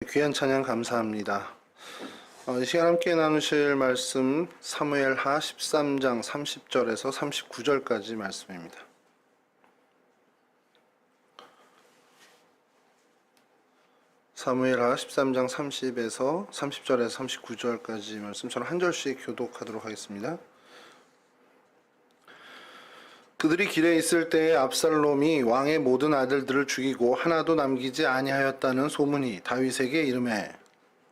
귀한 찬양 감사합니다. 이 시간 함께 나누실 말씀 사무엘하 13장 30절에서 39절까지 말씀입니다. 사무엘하 13장 30에서 30절에서 39절까지 말씀 저는 한 절씩 교독하도록 하겠습니다. 그들이 길에 있을 때에 압살롬이 왕의 모든 아들들을 죽이고 하나도 남기지 아니하였다는 소문이 다윗에게 이르매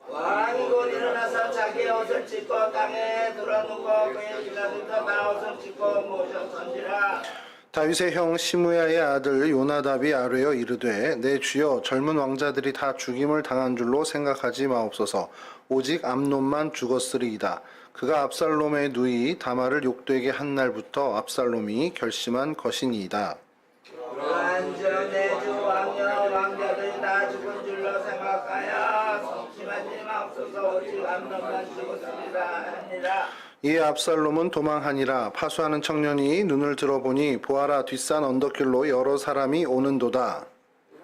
왕이 곧 일어나서 자기의 옷을 찢고 땅에 들어누고 그의 기사들도 다 옷을 찢고 모셨던지라. 다윗의 형 시므야의 아들 요나답이 아뢰어 이르되 내 주여 젊은 왕자들이 다 죽임을 당한 줄로 생각하지 마옵소서. 오직 암논만 죽었으리이다. 그가 압살롬의 누이 다말을 욕되게 한 날부터 압살롬이 결심한 것이니이다. 그러한즉 내 주 왕여 왕자들이 다 죽은 줄로 생각하여 성심하지 마옵소서. 오직 암논만 죽었으리라 하니라. 이에 압살롬은 도망하니라. 파수하는 청년이 눈을 들어보니 보아라 뒷산 언덕길로 여러 사람이 오는도다.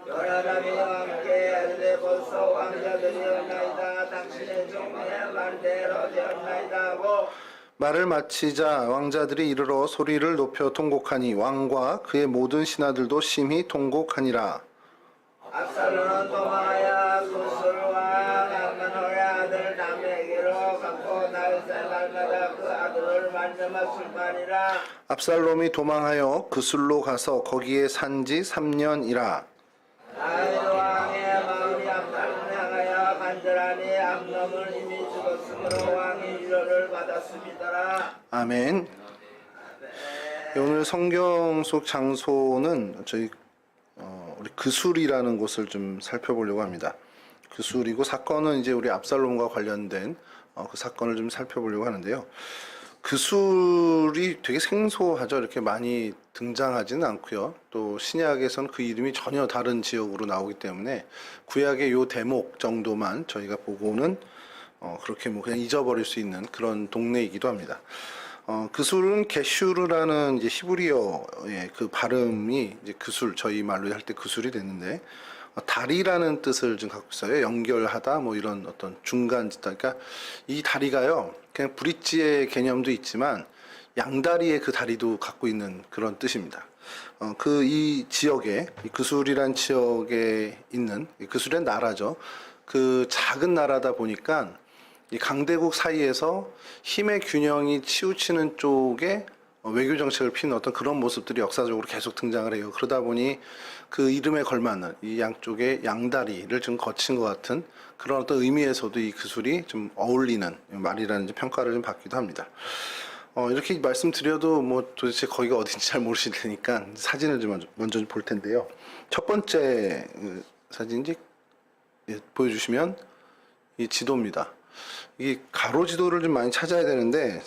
여러 사람이 함께 이르되 벌써 왕자들이 온나이다. 당신의 종의 말대로 되었나이다 하고 말을 마치자 왕자들이 이르러 소리를 높여 통곡하니 왕과 그의 모든 신하들도 심히 통곡하니라. 압살롬은 도망하여 구술왕 암논의 아들 담에게로 갔고 다윗의 날마다 그 아들을 만져맞을 바니라. 압살롬이 도망하여 그술로 가서 거기에 산지 3년이라. 다윗 왕의 마음이 압살롬을 향하여 간절하니 암논은 이미 죽었으므로 왕이 위로를 받았음이더라. 아멘. 오늘 성경 속 장소는 저희 우리 그술이라는 곳을 좀 살펴보려고 합니다. 그술이고 사건은 이제 우리 압살롬과 관련된 그 사건을 좀 살펴보려고 하는데요. 그술이 되게 생소하죠. 이렇게 많이 등장하지는 않고요. 또 신약에서는 그 이름이 전혀 다른 지역으로 나오기 때문에 구약의 요 대목 정도만 저희가 보고는 그렇게 뭐 그냥 잊어버릴 수 있는 그런 동네이기도 합니다. 그술은 게슈르라는 이제 히브리어의 그 발음이 이제 그술, 저희 말로 할 때 그술이 됐는데, 다리라는 뜻을 좀 갖고 있어요. 연결하다, 뭐 이런 어떤 중간 짓다. 그러니까 이 다리가요, 그냥 브릿지의 개념도 있지만, 양다리의 그 다리도 갖고 있는 그런 뜻입니다. 이 지역에, 이 그술이란 지역에 있는, 그술은 나라죠. 그 작은 나라다 보니까, 이 강대국 사이에서 힘의 균형이 치우치는 쪽에 외교 정책을 피는 어떤 그런 모습들이 역사적으로 계속 등장을 해요. 그러다 보니 그 이름에 걸맞는 이 양쪽의 양다리를 좀 거친 것 같은 그런 어떤 의미에서도 이 그술이 좀 어울리는 말이라는 평가를 좀 받기도 합니다. 이렇게 말씀드려도 뭐 도대체 거기가 어딘지 잘 모르실 테니까 사진을 좀 먼저 볼 텐데요. 첫 번째 사진이 보여주시면 이 지도입니다. 이 가로 지도를 좀 많이 찾아야 되는데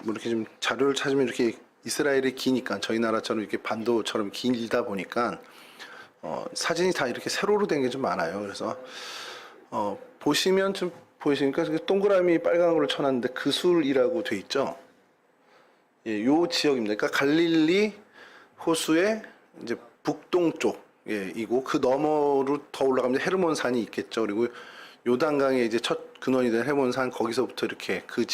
뭐 이렇게 좀 자료를 찾으면 이렇게 이스라엘이 기니까 저희 나라처럼 이렇게 반도처럼 길다 보니까 사진이 다 이렇게 세로로 된 게 좀 많아요. 그래서 보시면 좀 보이십니까? 동그라미 빨간 걸로 쳐놨는데 그술이라고 돼 있죠. 예, 요 지역입니다. 그러니까 갈릴리 호수의 이제 북동쪽 이고 그 너머로 더 올라가면 헤르몬산이 있겠죠. 그리고 요단강의 이제 첫 근원이 된 헤몬산 거기서부터 이렇게 그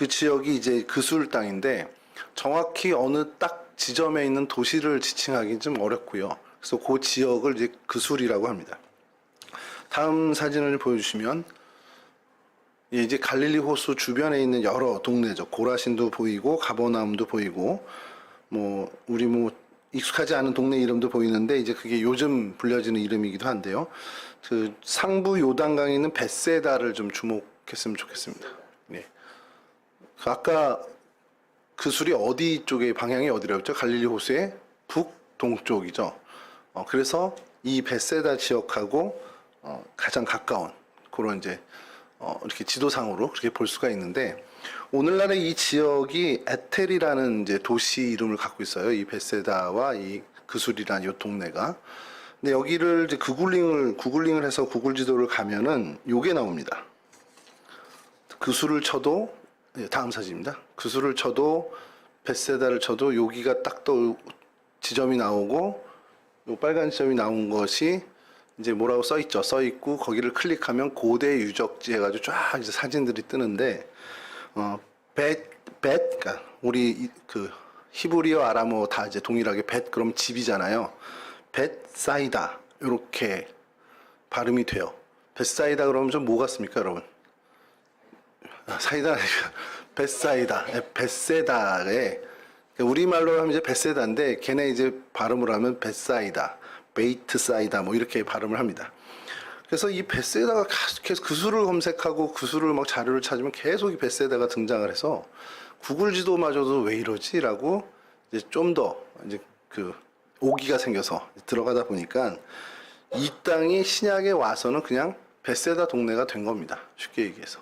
지역이 이제 그술 땅인데 정확히 어느 딱 지점에 있는 도시를 지칭하기 좀 어렵고요. 그래서 그 지역을 이제 그술이라고 합니다. 다음 사진을 보여주시면 이제 갈릴리 호수 주변에 있는 여러 동네죠. 고라신도 보이고 가버나움도 보이고 우리 익숙하지 않은 동네 이름도 보이는데 이제 그게 요즘 불려지는 이름이기도 한데요. 그 상부 요단강에 있는 벳세다를 좀 주목했으면 좋겠습니다. 네. 아까 그술이 어디 쪽의 방향이 어디라고 했죠? 갈릴리 호수의 북동쪽이죠. 그래서 이 벳세다 지역하고 가장 가까운 그런 이제 이렇게 지도상으로 그렇게 볼 수가 있는데 오늘날의 이 지역이 에텔이라는 이제 도시 이름을 갖고 있어요. 이 벳세다와 이 그술이라는 이 동네가. 근데 여기를 이제 구글링을 해서 구글 지도를 가면은 요게 나옵니다. 그술을 쳐도 다음 사진입니다. 그술을 쳐도 벳세다를 쳐도 여기가 딱 또 지점이 나오고 요 빨간 지점이 나온 것이 이제 뭐라고 써 있죠. 써 있고 거기를 클릭하면 고대 유적지 해가지고 쫙 이제 사진들이 뜨는데 그러니까 우리 그 히브리어 아람어 다 이제 동일하게 벳 그럼 집이잖아요. 벳사이다 이렇게 발음이 돼요. 벳사이다 그러면 좀 뭐 같습니까, 여러분? 사이다 아니라 벳사이다, 벳세다에 우리말로 하면 이제 벳세다인데 걔네 이제 발음을 하면 벳사이다, 베이트사이다 뭐 이렇게 발음을 합니다. 그래서 이 벳세다가 계속 그 수를 검색하고 그 수를 막 자료를 찾으면 계속 이 벳세다가 등장을 해서 구글 지도마저도 왜 이러지라고 이제 좀 더 이제 그 오기가 생겨서 들어가다 보니까 이 땅이 신약에 와서는 그냥 벳세다 동네가 된 겁니다. 쉽게 얘기해서.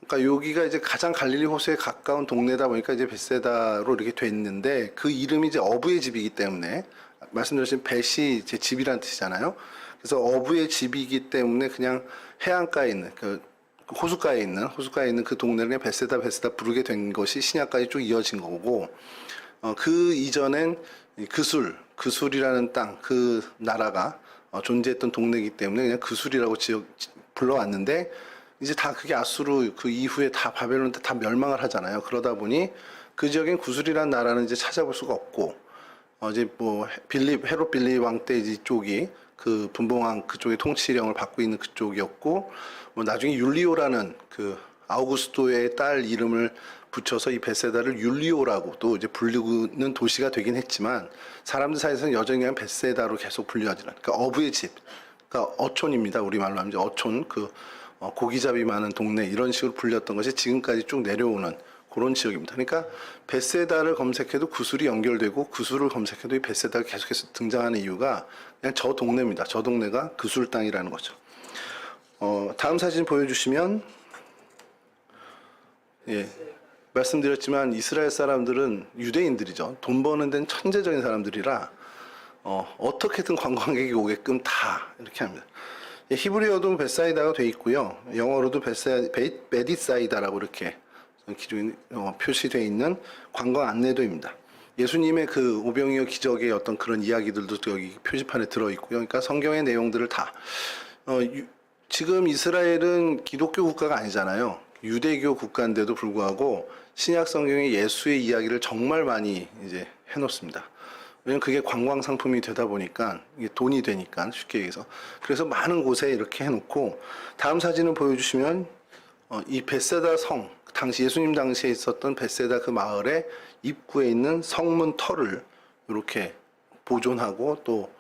그러니까 여기가 이제 가장 갈릴리 호수에 가까운 동네다 보니까 이제 벳세다로 이렇게 됐는데 그 이름이 이제 어부의 집이기 때문에 말씀드린 벳이 제 집이라는 뜻이잖아요. 그래서 어부의 집이기 때문에 그냥 해안가에 있는 그 호숫가에 있는 그 동네를 그냥 벳세다 부르게 된 것이 신약까지 쭉 이어진 거고 그 이전엔 그술이라는 땅 그 나라가 존재했던 동네이기 때문에 그냥 그술이라고 불러왔는데 이제 다 그게 아수르 그 이후에 다 바벨론 때 다 멸망을 하잖아요. 그러다 보니 그 지역엔 구술이라는 나라는 이제 찾아볼 수가 없고 이제 뭐 헤롯 빌립 왕 때 이쪽이 그 분봉왕 그쪽의 통치령을 받고 있는 그쪽이었고 뭐 나중에 율리오라는 그 아우구스토의 딸 이름을 붙여서 이 벳세다를 율리오라고 또 이제 불리는 도시가 되긴 했지만 사람들 사이에서는 여전히 그냥 벳세다로 계속 불려지는 그러니까 어부의 집, 그러니까 어촌입니다. 우리말로 하면 이제 어촌 그 고기잡이 많은 동네 이런 식으로 불렸던 것이 지금까지 쭉 내려오는 그런 지역입니다. 그러니까 벳세다를 검색해도 구술이 연결되고 구술을 검색해도 이 벳세다가 계속해서 등장하는 이유가 그냥 저 동네입니다. 저 동네가 그술 땅이라는 거죠. 다음 사진 보여주시면 예, 말씀드렸지만 이스라엘 사람들은 유대인들이죠. 돈 버는 데는 천재적인 사람들이라 어떻게든 관광객이 오게끔 다 이렇게 합니다. 예, 히브리어도 벳사이다가 돼 있고요. 영어로도 베디사이다라고 이렇게 기존에 표시되어 있는 관광 안내도입니다. 예수님의 그 오병이어 기적의 어떤 그런 이야기들도 여기 표지판에 들어 있고요. 그러니까 성경의 내용들을 다 지금 이스라엘은 기독교 국가가 아니잖아요. 유대교 국가인데도 불구하고 신약 성경에 예수의 이야기를 정말 많이 이제 해놓습니다. 왜냐면 그게 관광 상품이 되다 보니까 이게 돈이 되니까 쉽게 얘기해서 그래서 많은 곳에 이렇게 해놓고 다음 사진을 보여주시면 이 벳세다 성 당시 예수님 당시에 있었던 벳세다 그 마을의 입구에 있는 성문 터를 이렇게 보존하고 또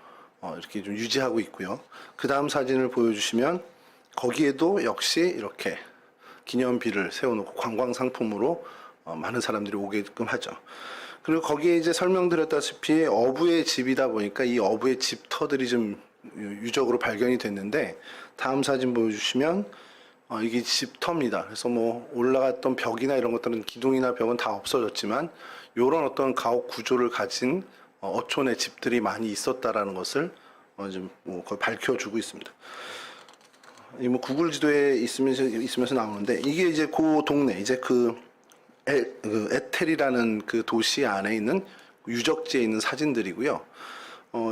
이렇게 좀 유지하고 있고요. 그 다음 사진을 보여주시면 거기에도 역시 이렇게 기념비를 세워놓고 관광 상품으로 많은 사람들이 오게끔 하죠. 그리고 거기에 이제 설명드렸다시피 어부의 집이다 보니까 이 어부의 집터들이 좀 유적으로 발견이 됐는데 다음 사진 보여주시면 이게 집터입니다. 그래서 뭐 올라갔던 벽이나 이런 것들은 기둥이나 벽은 다 없어졌지만 이런 어떤 가옥 구조를 가진 어촌의 집들이 많이 있었다라는 것을 좀 뭐 거의 밝혀주고 있습니다. 이 뭐 구글 지도에 있으면서 나오는데 이게 이제 그 동네 이제 그 에텔이라는 그 도시 안에 있는 유적지에 있는 사진들이고요.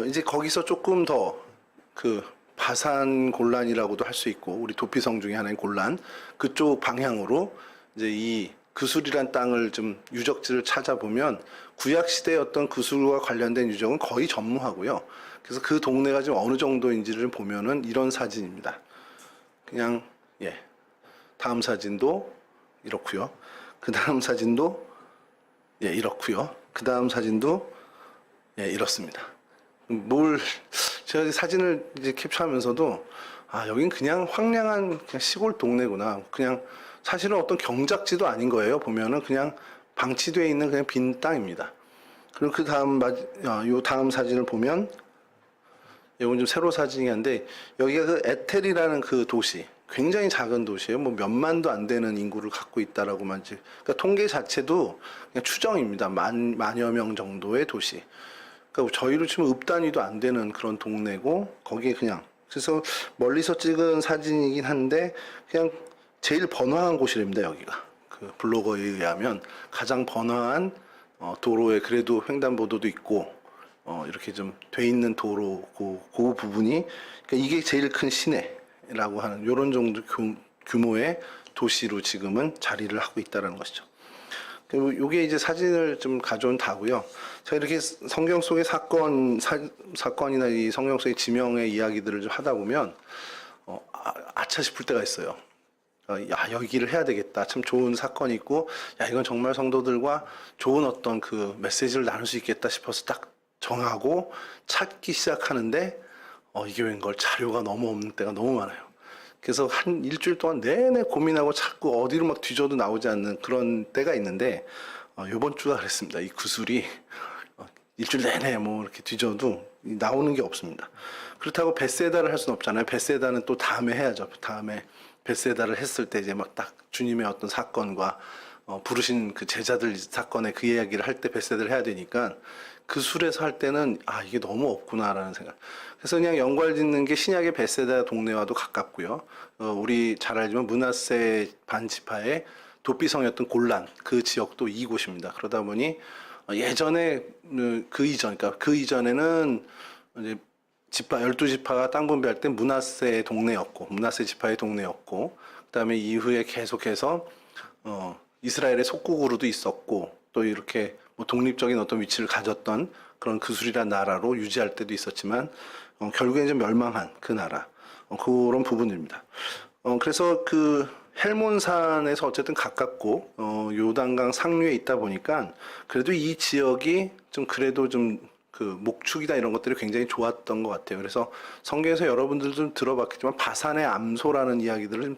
이제 거기서 조금 더 그 바산 곤란이라고도 할 수 있고 우리 도피성 중에 하나인 곤란 그쪽 방향으로 이제 이 그술이란 땅을 좀 유적지를 찾아보면 구약 시대의 어떤 그술과 관련된 유적은 거의 전무하고요. 그래서 그 동네가 지금 어느 정도인지를 보면은 이런 사진입니다. 그냥 예 다음 사진도 이렇고요. 그 다음 사진도 예 이렇고요. 그 다음 사진도 예 이렇습니다. 제가 사진을 이제 캡처하면서도 여긴 그냥 황량한 그냥 시골 동네구나. 그냥 사실은 어떤 경작지도 아닌 거예요. 보면은 그냥 방치되어 있는 그냥 빈 땅입니다. 그리고 그 다음 요 다음 사진을 보면 이건 좀 새로 사진이 한데 여기가 그 에텔이라는 그 도시 굉장히 작은 도시예요. 뭐 몇만도 안 되는 인구를 갖고 있다라고만 그러니까 통계 자체도 그냥 추정입니다. 만여 명 정도의 도시. 그러니까 저희로 치면 읍 단위도 안 되는 그런 동네고 거기에 그냥 그래서 멀리서 찍은 사진이긴 한데 그냥 제일 번화한 곳이랍니다. 여기가 그 블로거에 의하면 가장 번화한 도로에 그래도 횡단보도도 있고 이렇게 좀 돼 있는 도로 그 부분이 그러니까 이게 제일 큰 시내라고 하는 이런 정도 규모의 도시로 지금은 자리를 하고 있다라는 것이죠. 그리고 이게 이제 사진을 좀 가져온 다고요. 제가 이렇게 성경 속의 사건이나 이 성경 속의 지명의 이야기들을 좀 하다 보면 아차 싶을 때가 있어요. 야, 여기를 해야 되겠다. 참 좋은 사건이 있고, 야, 이건 정말 성도들과 좋은 어떤 그 메시지를 나눌 수 있겠다 싶어서 딱 정하고 찾기 시작하는데, 이게 웬걸 자료가 너무 없는 때가 너무 많아요. 그래서 한 일주일 동안 내내 고민하고 찾고 어디로 막 뒤져도 나오지 않는 그런 때가 있는데, 요번 주가 그랬습니다. 이 구술이 일주일 내내 뭐 이렇게 뒤져도 나오는 게 없습니다. 그렇다고 베세다를 할 수는 없잖아요. 베세다는 또 다음에 해야죠. 다음에 베세다를 했을 때 이제 막 딱 주님의 어떤 사건과 부르신 그 제자들 사건의 그 이야기를 할 때 베세다를 해야 되니까 그 술에서 할 때는 이게 너무 없구나라는 생각. 그래서 그냥 연관 짓는 게 신약의 베세다 동네와도 가깝고요. 우리 잘 알지만 므낫세 반지파의 도피성이었던 골란 그 지역도 이곳입니다. 그러다 보니 예전에 그 이전에는 이제 지파 12지파가 땅 분배할 때 므낫세 동네였고 므낫세 지파의 동네였고 그다음에 이후에 계속해서 이스라엘의 속국으로도 있었고 또 이렇게 뭐 독립적인 어떤 위치를 가졌던 그런 그술이란 나라로 유지할 때도 있었지만 결국엔 좀 멸망한 그 나라 그런 부분입니다. 그래서 그 헬몬산에서 어쨌든 가깝고 요단강 상류에 있다 보니까 그래도 이 지역이 좀 그래도 좀 그 목축이나 이런 것들이 굉장히 좋았던 것 같아요. 그래서 성경에서 여러분들 좀 들어봤겠지만 바산의 암소라는 이야기들을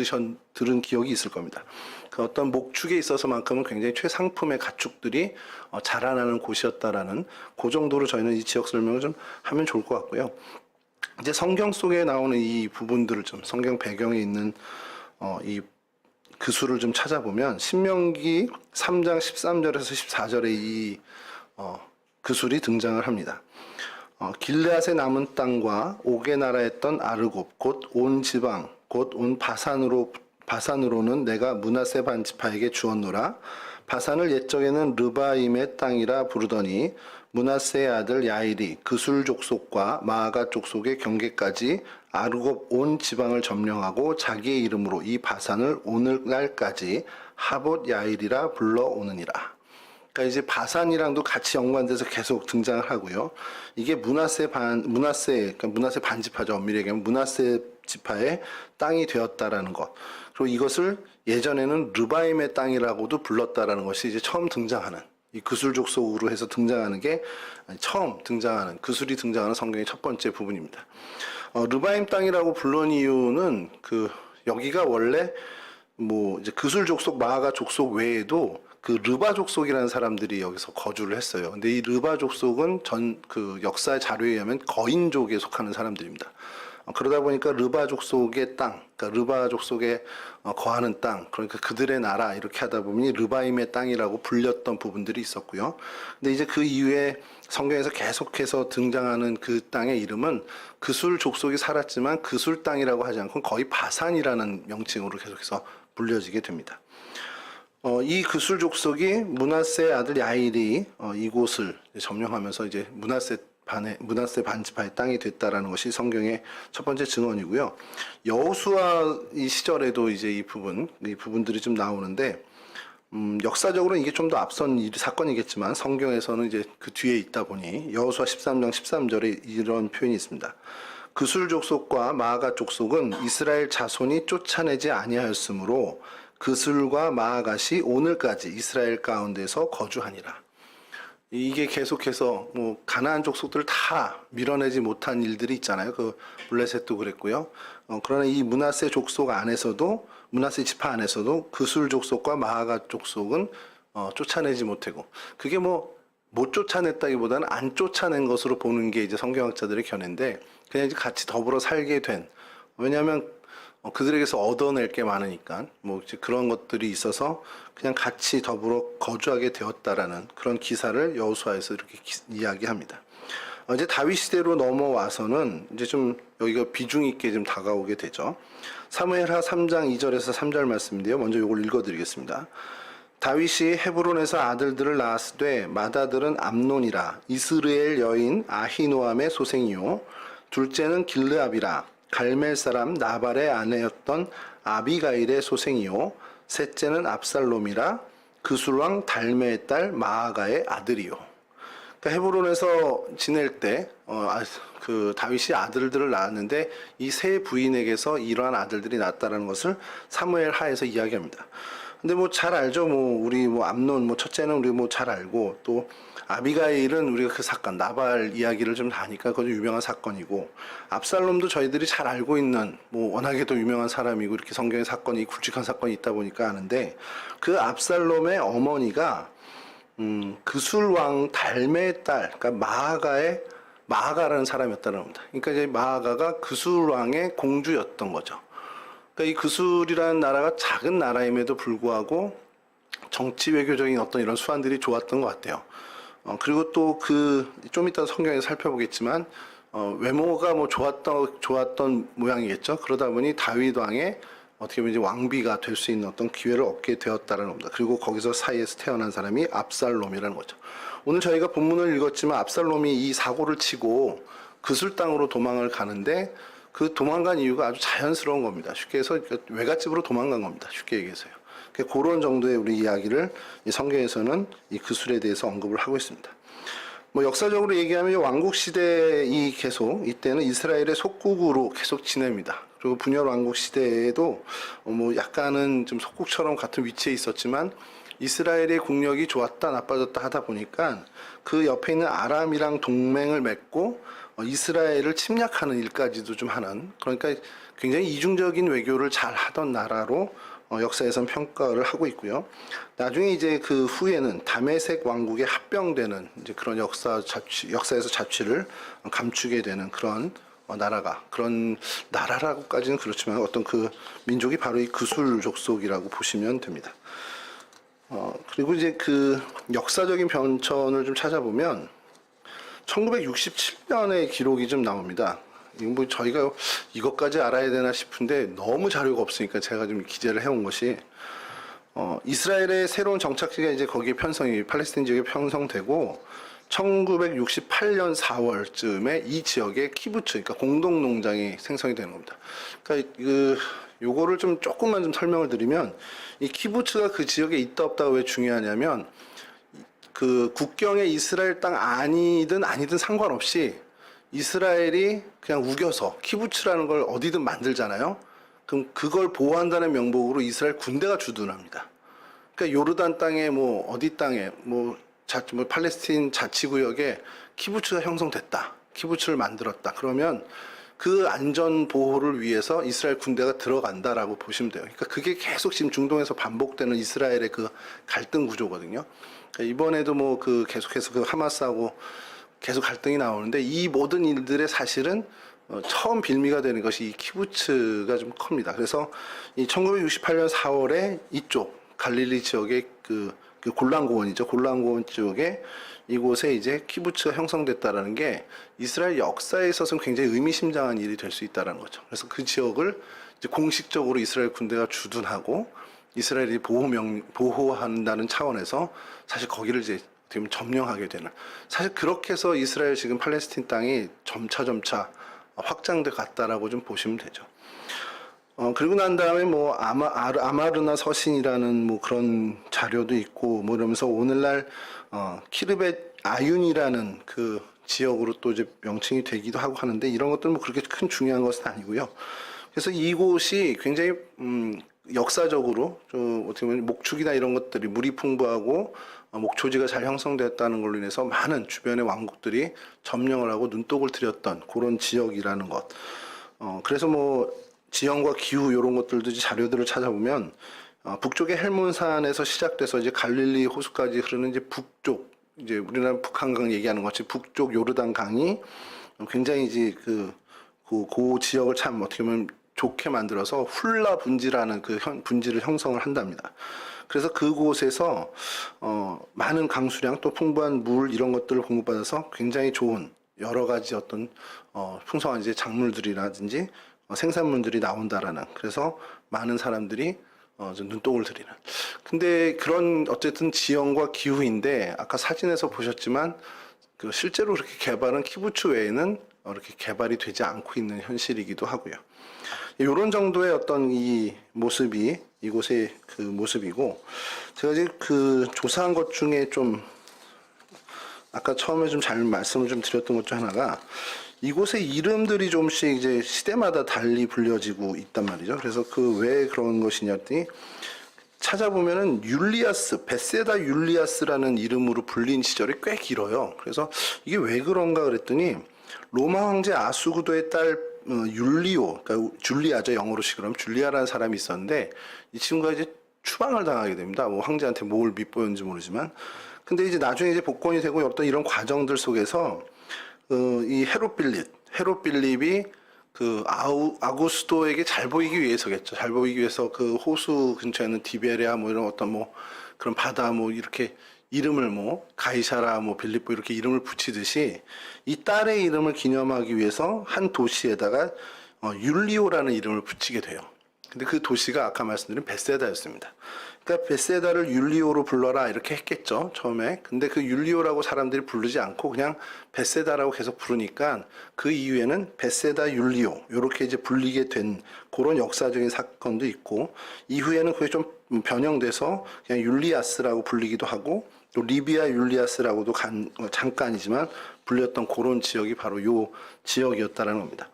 좀 들은 기억이 있을 겁니다. 그 어떤 목축에 있어서만큼은 굉장히 최상품의 가축들이 자라나는 곳이었다라는 그 정도로 저희는 이 지역 설명을 좀 하면 좋을 것 같고요. 이제 성경 속에 나오는 이 부분들을 좀 성경 배경에 있는 이 그수를 좀 찾아보면 신명기 3장 13절에서 14절에 이 그술이 등장을 합니다. 길르앗의 남은 땅과 옥의 나라였던 아르곱 곧 온 지방 곧 온 바산으로는 내가 므낫세 반지파에게 주었노라. 바산을 옛적에는 르바임의 땅이라 부르더니 므낫세의 아들 야일이 그술 족속과 마아가 족속의 경계까지 아르곱 온 지방을 점령하고 자기의 이름으로 이 바산을 오늘날까지 하봇 야일이라 불러오느니라. 그러니까 이제 바산이랑도 같이 연관돼서 계속 등장을 하고요. 이게 므낫세 반지파죠. 엄밀히 얘기하면 므낫세 지파의 땅이 되었다라는 것. 그리고 이것을 예전에는 르바임의 땅이라고도 불렀다라는 것이 이제 처음 등장하는 이 그술 족속으로 해서 등장하는 게 처음 등장하는 그술이 등장하는 성경의 첫 번째 부분입니다. 르바임 땅이라고 부른 이유는 여기가 원래 뭐 이제 그술 족속 마아가 족속 외에도 그 르바 족속이라는 사람들이 여기서 거주를 했어요. 근데 이 르바 족속은 그 역사의 자료에 의하면 거인족에 속하는 사람들입니다. 그러다 보니까 르바 족속의 땅, 그러니까 르바 족속에 거하는 땅, 그러니까 그들의 나라 이렇게 하다 보니 르바임의 땅이라고 불렸던 부분들이 있었고요. 근데 이제 그 이후에 성경에서 계속해서 등장하는 그 땅의 이름은 그술 족속이 살았지만 그술 땅이라고 하지 않고 거의 바산이라는 명칭으로 계속해서 불려지게 됩니다. 이 그술 족속이 므낫세의 아들 야일이 이곳을 점령하면서 이제 므낫세 반지파의 땅이 됐다라는 것이 성경의 첫 번째 증언이고요. 여호수아 이 시절에도 이제 이 부분들이 좀 나오는데 역사적으로는 이게 좀 더 앞선 사건이겠지만 성경에서는 이제 그 뒤에 있다 보니 여호수아 13장 13절에 이런 표현이 있습니다. 그술 족속과 마아가 족속은 이스라엘 자손이 쫓아내지 아니하였으므로 그술과 마아갓이 오늘까지 이스라엘 가운데서 거주하니라. 이게 계속해서 뭐 가나안 족속들을 다 밀어내지 못한 일들이 있잖아요. 그 블레셋도 그랬고요. 그러나 이 므낫세 족속 안에서도 므낫세 지파 안에서도 그술 족속과 마아갓 족속은 쫓아내지 못하고 그게 뭐 못 쫓아냈다기보다는 안 쫓아낸 것으로 보는 게 이제 성경학자들의 견해인데 그냥 이제 같이 더불어 살게 된 왜냐하면 그들에게서 얻어낼 게 많으니까 뭐 이제 그런 것들이 있어서 그냥 같이 더불어 거주하게 되었다라는 그런 기사를 여호수아에서 이렇게 이야기합니다. 이제 다윗 시대로 넘어와서는 이제 좀 여기가 비중 있게 좀 다가오게 되죠. 사무엘하 3장 2절에서 3절 말씀인데요. 먼저 이걸 읽어드리겠습니다. 다윗이 헤브론에서 아들들을 낳았으되 맏아들은 암논이라 이스르엘 여인 아히노암의 소생이요 둘째는 길르압이라 갈멜 사람 나발의 아내였던 아비가일의 소생이요 셋째는 압살롬이라 그술왕 달메의 딸 마아가의 아들이요. 그러니까 헤브론에서 지낼 때 그 다윗이 아들들을 낳았는데 이 세 부인에게서 이러한 아들들이 낳았다는 것을 사무엘 하에서 이야기합니다. 근데 뭐 잘 알죠. 뭐 우리 뭐 암논 뭐 첫째는 우리 뭐 잘 알고 또 아비가일은 우리가 그 사건 나발 이야기를 좀 아니까 그것도 유명한 사건이고 압살롬도 저희들이 잘 알고 있는 뭐 워낙에도 유명한 사람이고 이렇게 성경의 사건이 굵직한 사건이 있다 보니까 아는데 그 압살롬의 어머니가 그술 왕 달메의 딸 그러니까 마아가라는 사람이었다는 겁니다. 그러니까 이제 마아가가 그술 왕의 공주였던 거죠. 그러니까 이 그술이라는 나라가 작은 나라임에도 불구하고 정치 외교적인 어떤 이런 수완들이 좋았던 것 같아요. 그리고 또 좀 이따 성경에 살펴보겠지만 외모가 뭐 좋았던 모양이겠죠. 그러다 보니 다윗 왕의 어떻게 보면 이제 왕비가 될 수 있는 어떤 기회를 얻게 되었다는 겁니다. 그리고 거기서 사이에서 태어난 사람이 압살롬이라는 거죠. 오늘 저희가 본문을 읽었지만 압살롬이 이 사고를 치고 그술 땅으로 도망을 가는데 그 도망간 이유가 아주 자연스러운 겁니다. 쉽게 해서 외갓집으로 도망간 겁니다. 쉽게 얘기해서요. 그런 정도의 우리 이야기를 이 성경에서는 이 그술에 대해서 언급을 하고 있습니다. 뭐 역사적으로 얘기하면 왕국 시대이 계속 이때는 이스라엘의 속국으로 계속 지냅니다. 그리고 분열 왕국 시대에도 뭐 약간은 좀 속국처럼 같은 위치에 있었지만 이스라엘의 국력이 좋았다 나빠졌다 하다 보니까 그 옆에 있는 아람이랑 동맹을 맺고 이스라엘을 침략하는 일까지도 좀 하는 그러니까 굉장히 이중적인 외교를 잘 하던 나라로 역사에선 평가를 하고 있고요. 나중에 이제 그 후에는 다메섹 왕국에 합병되는 이제 그런 역사에서 자취를 감추게 되는 그런 그런 나라라고까지는 그렇지만 어떤 그 민족이 바로 이 그술 족속이라고 보시면 됩니다. 그리고 이제 그 역사적인 변천을 좀 찾아보면 1967년의 기록이 좀 나옵니다. 이거 뭐 저희가 이것까지 알아야 되나 싶은데 너무 자료가 없으니까 제가 좀 기재를 해온 것이 이스라엘의 새로운 정착지가 이제 거기에 팔레스타인 지역에 편성되고 1968년 4월쯤에 이 지역에 키부츠, 그러니까 공동농장이 생성이 되는 겁니다. 그러니까 요거를 좀 조금만 좀 설명을 드리면 이 키부츠가 그 지역에 있다 없다가 왜 중요하냐면 그 국경에 이스라엘 땅 아니든 상관없이 이스라엘이 그냥 우겨서 키부츠라는 걸 어디든 만들잖아요. 그럼 그걸 보호한다는 명목으로 이스라엘 군대가 주둔합니다. 그러니까 요르단 땅에 뭐 어디 땅에 뭐 팔레스틴 자치구역에 키부츠가 형성됐다. 키부츠를 만들었다. 그러면 그 안전 보호를 위해서 이스라엘 군대가 들어간다라고 보시면 돼요. 그러니까 그게 계속 지금 중동에서 반복되는 이스라엘의 그 갈등 구조거든요. 그러니까 이번에도 뭐 그 계속해서 그 하마스하고 계속 갈등이 나오는데 이 모든 일들의 사실은 처음 빌미가 되는 것이 이 키부츠가 좀 큽니다. 그래서 이 1968년 4월에 이쪽 갈릴리 지역의 그 골란고원이죠. 골란고원 지역에 이곳에 이제 키부츠가 형성됐다라는 게 이스라엘 역사에 있어서는 굉장히 의미심장한 일이 될 수 있다는 거죠. 그래서 그 지역을 이제 공식적으로 이스라엘 군대가 주둔하고 이스라엘이 보호한다는 차원에서 사실 거기를 이제 점령하게 되는 사실 그렇게 해서 이스라엘 지금 팔레스틴 땅이 점차 확장돼 갔다라고 좀 보시면 되죠. 그리고 난 다음에 뭐 아마르나 서신이라는 뭐 그런 자료도 있고 뭐 이러면서 오늘날 키르벳 아윤이라는 그 지역으로 또 이제 명칭이 되기도 하고 하는데 이런 것들은 뭐 그렇게 큰 중요한 것은 아니고요. 그래서 이곳이 굉장히 역사적으로 좀 어떻게 보면 목축이나 이런 것들이 물이 풍부하고 목초지가 잘 형성됐다는 걸로 인해서 많은 주변의 왕국들이 점령을 하고 눈독을 들였던 그런 지역이라는 것. 그래서 뭐 지형과 기후 이런 것들도 자료들을 찾아보면 북쪽의 헬몬산에서 시작돼서 이제 갈릴리 호수까지 흐르는 이제 북쪽 이제 우리나라 북한강 얘기하는 것이 북쪽 요르단 강이 굉장히 이제 그 지역을 참 어떻게 보면 좋게 만들어서 훌라 분지라는 그 분지를 형성을 한답니다. 그래서 그곳에서 많은 강수량 또 풍부한 물 이런 것들을 공급받아서 굉장히 좋은 여러 가지 어떤 풍성한 이제 작물들이라든지 생산물들이 나온다라는 그래서 많은 사람들이 좀 눈독을 들이는. 근데 그런 어쨌든 지형과 기후인데 아까 사진에서 보셨지만 그 실제로 그렇게 개발은 키부츠 외에는 이렇게 개발이 되지 않고 있는 현실이기도 하고요. 이런 정도의 어떤 이 모습이 이곳의 그 모습이고, 제가 이제 그 조사한 것 중에 좀 아까 처음에 좀 잘 말씀을 좀 드렸던 것 중 하나가, 이곳의 이름들이 좀씩 이제 시대마다 달리 불려지고 있단 말이죠. 그래서 그 왜 그런 것이냐더니 찾아보면은 율리아스, 베세다 율리아스라는 이름으로 불린 시절이 꽤 길어요. 그래서 이게 왜 그런가 그랬더니 로마 황제 아수구도의 딸 율리오, 그러니까 줄리아죠. 영어로시 그러면 줄리아라는 사람이 있었는데 이 친구가 이제 추방을 당하게 됩니다. 뭐 황제한테 뭘 밑보였는지 모르지만, 근데 이제 나중에 이제 복권이 되고 어떤 이런 과정들 속에서 이 헤롯 빌립이 그 아구스도에게 잘 보이기 위해서겠죠. 잘 보이기 위해서 그 호수 근처에 있는 디베레아 뭐 이런 어떤 뭐 그런 바다 뭐 이렇게 이름을 뭐 가이사라 뭐 빌립보 이렇게 이름을 붙이듯이 이 딸의 이름을 기념하기 위해서 한 도시에다가 율리오라는 이름을 붙이게 돼요. 근데 그 도시가 아까 말씀드린 베세다였습니다. 그러니까 베세다를 율리오로 불러라 이렇게 했겠죠, 처음에. 근데 그 율리오라고 사람들이 부르지 않고 그냥 베세다라고 계속 부르니까 그 이후에는 베세다 율리오 이렇게 이제 불리게 된 그런 역사적인 사건도 있고, 이후에는 그게 좀 변형돼서 그냥 율리아스라고 불리기도 하고, 또 리비아 율리아스라고도 잠깐이지만 불렸던 그런 지역이 바로 요 지역이었다라는 겁니다.